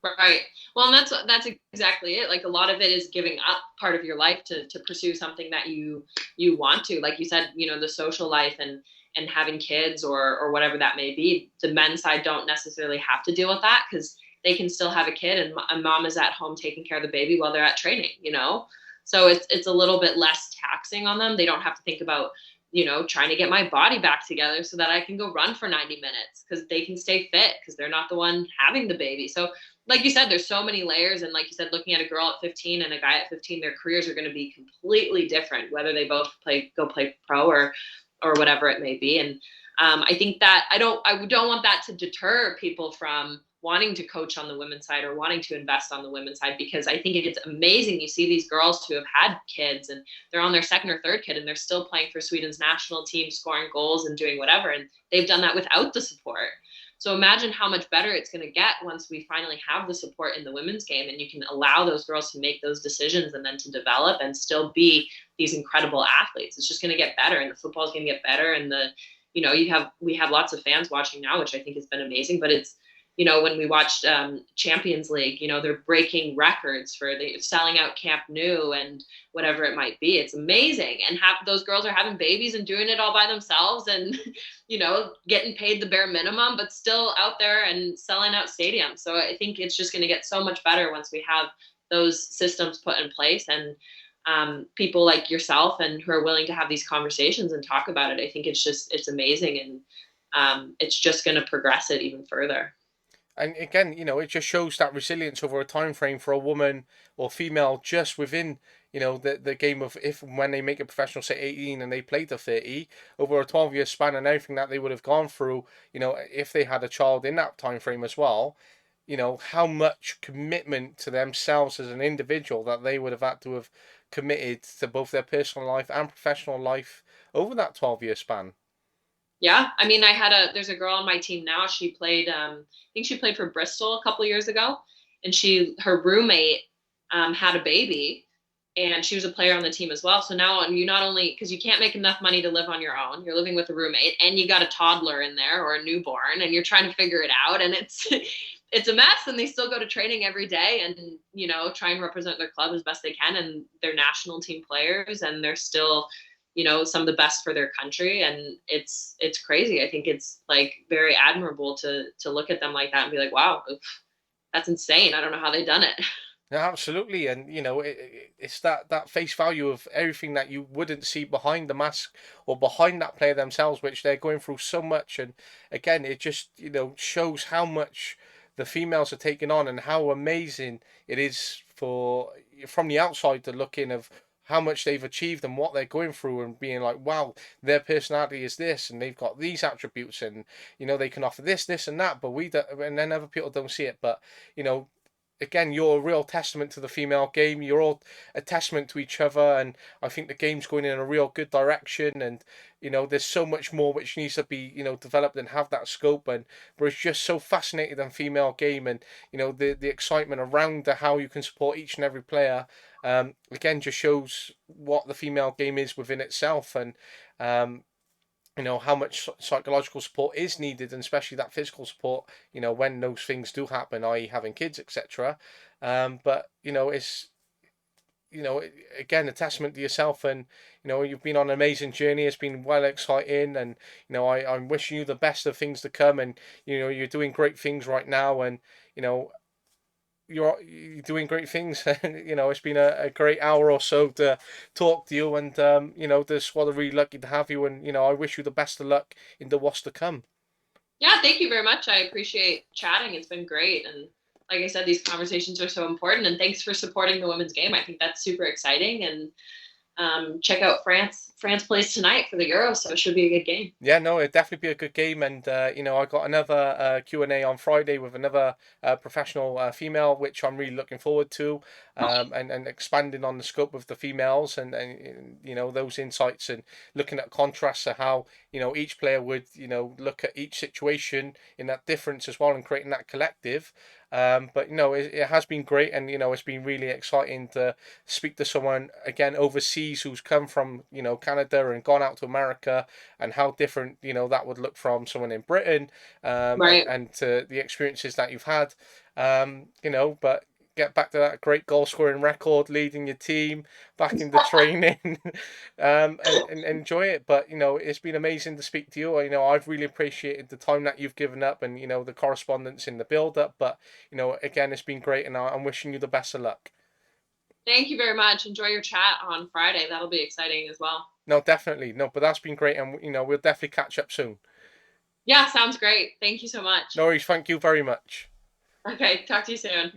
Right. Well, and that's exactly it. Like a lot of it is giving up part of your life to pursue something that you want to. Like you said, the social life and having kids or whatever that may be. The men's side don't necessarily have to deal with that because they can still have a kid and mom is at home taking care of the baby while they're at training. So it's a little bit less taxing on them. They don't have to think about trying to get my body back together so that I can go run for 90 minutes because they can stay fit because they're not the one having the baby. So like you said, there's so many layers. And like you said, looking at a girl at 15 and a guy at 15, their careers are going to be completely different, whether they both go play pro or whatever it may be. And I think that I don't want that to deter people from wanting to coach on the women's side or wanting to invest on the women's side, because I think it's amazing. You see these girls who have had kids and they're on their second or third kid and they're still playing for Sweden's national team, scoring goals and doing whatever. And they've done that without the support. So imagine how much better it's going to get once we finally have the support in the women's game and you can allow those girls to make those decisions and then to develop and still be these incredible athletes. It's just going to get better and the football is going to get better. And we have lots of fans watching now, which I think has been amazing, but it's, when we watched Champions League, they're breaking records for selling out Camp Nou and whatever it might be. It's amazing. And those girls are having babies and doing it all by themselves and, getting paid the bare minimum, but still out there and selling out stadiums. So I think it's just going to get so much better once we have those systems put in place and people like yourself and who are willing to have these conversations and talk about it. I think it's amazing. And it's just going to progress it even further. And again, it just shows that resilience over a time frame for a woman or female just within, the game of if when they make a professional, say 18, and they play to 30 over a 12-year span and everything that they would have gone through, if they had a child in that time frame as well, how much commitment to themselves as an individual that they would have had to have committed to both their personal life and professional life over that 12-year span. Yeah, I mean, there's a girl on my team now. She played, I think she played for Bristol a couple of years ago, and her roommate had a baby, and she was a player on the team as well. So now you not only, because you can't make enough money to live on your own, you're living with a roommate, and you got a toddler in there or a newborn, and you're trying to figure it out, and it's it's a mess. And they still go to training every day, and try and represent their club as best they can, and they're national team players, and they're still some of the best for their country. And it's crazy. I think it's like very admirable to look at them like that and be like, wow, that's insane. I don't know how they've done it. Yeah, absolutely, and it's that face value of everything that you wouldn't see behind the mask or behind that player themselves, which they're going through so much. And again, it just shows how much the females are taking on and how amazing it is for from the outside to look in of how much they've achieved and what they're going through and being like, wow, their personality is this and they've got these attributes and they can offer this and that, but we don't, and then other people don't see it. But again, you're a real testament to the female game. You're all a testament to each other, and I think the game's going in a real good direction. And there's so much more which needs to be developed and have that scope. And but it's just so fascinating in female game, and the excitement around how you can support each and every player. Again, just shows what the female game is within itself, and how much psychological support is needed, and especially that physical support, when those things do happen, i.e. having kids, etc. But it's again a testament to yourself, and you've been on an amazing journey. It's been well exciting, and I'm wishing you the best of things to come, and you're doing great things right now, and you're doing great things. It's been a great hour or so to talk to you, and just what really lucky to have you, and I wish you the best of luck in the what's to come. Yeah, thank you very much. I appreciate chatting. It's been great. And like I said, these conversations are so important, and thanks for supporting the women's game. I think that's super exciting. And check out France France plays tonight for the Euro, so it should be a good game. Yeah, no, it'd definitely be a good game, and I got another Q&A on Friday with another professional female, which I'm really looking forward to, and expanding on the scope of the females, and those insights, and looking at contrasts of how each player would look at each situation in that difference as well, and creating that collective. But it has been great, and it's been really exciting to speak to someone again overseas who's come from Canada and gone out to America, and how different that would look from someone in Britain, Right. and to the experiences that you've had. But get back to that great goal scoring record, leading your team, back into training, and enjoy it. But it's been amazing to speak to you. I've really appreciated the time that you've given up, and the correspondence in the build up. But again, it's been great, and I'm wishing you the best of luck. Thank you very much. Enjoy your chat on Friday. That'll be exciting as well. No, definitely. No, but that's been great, and we'll definitely catch up soon. Yeah, sounds great. Thank you so much. No worries. Thank you very much. Okay, talk to you soon.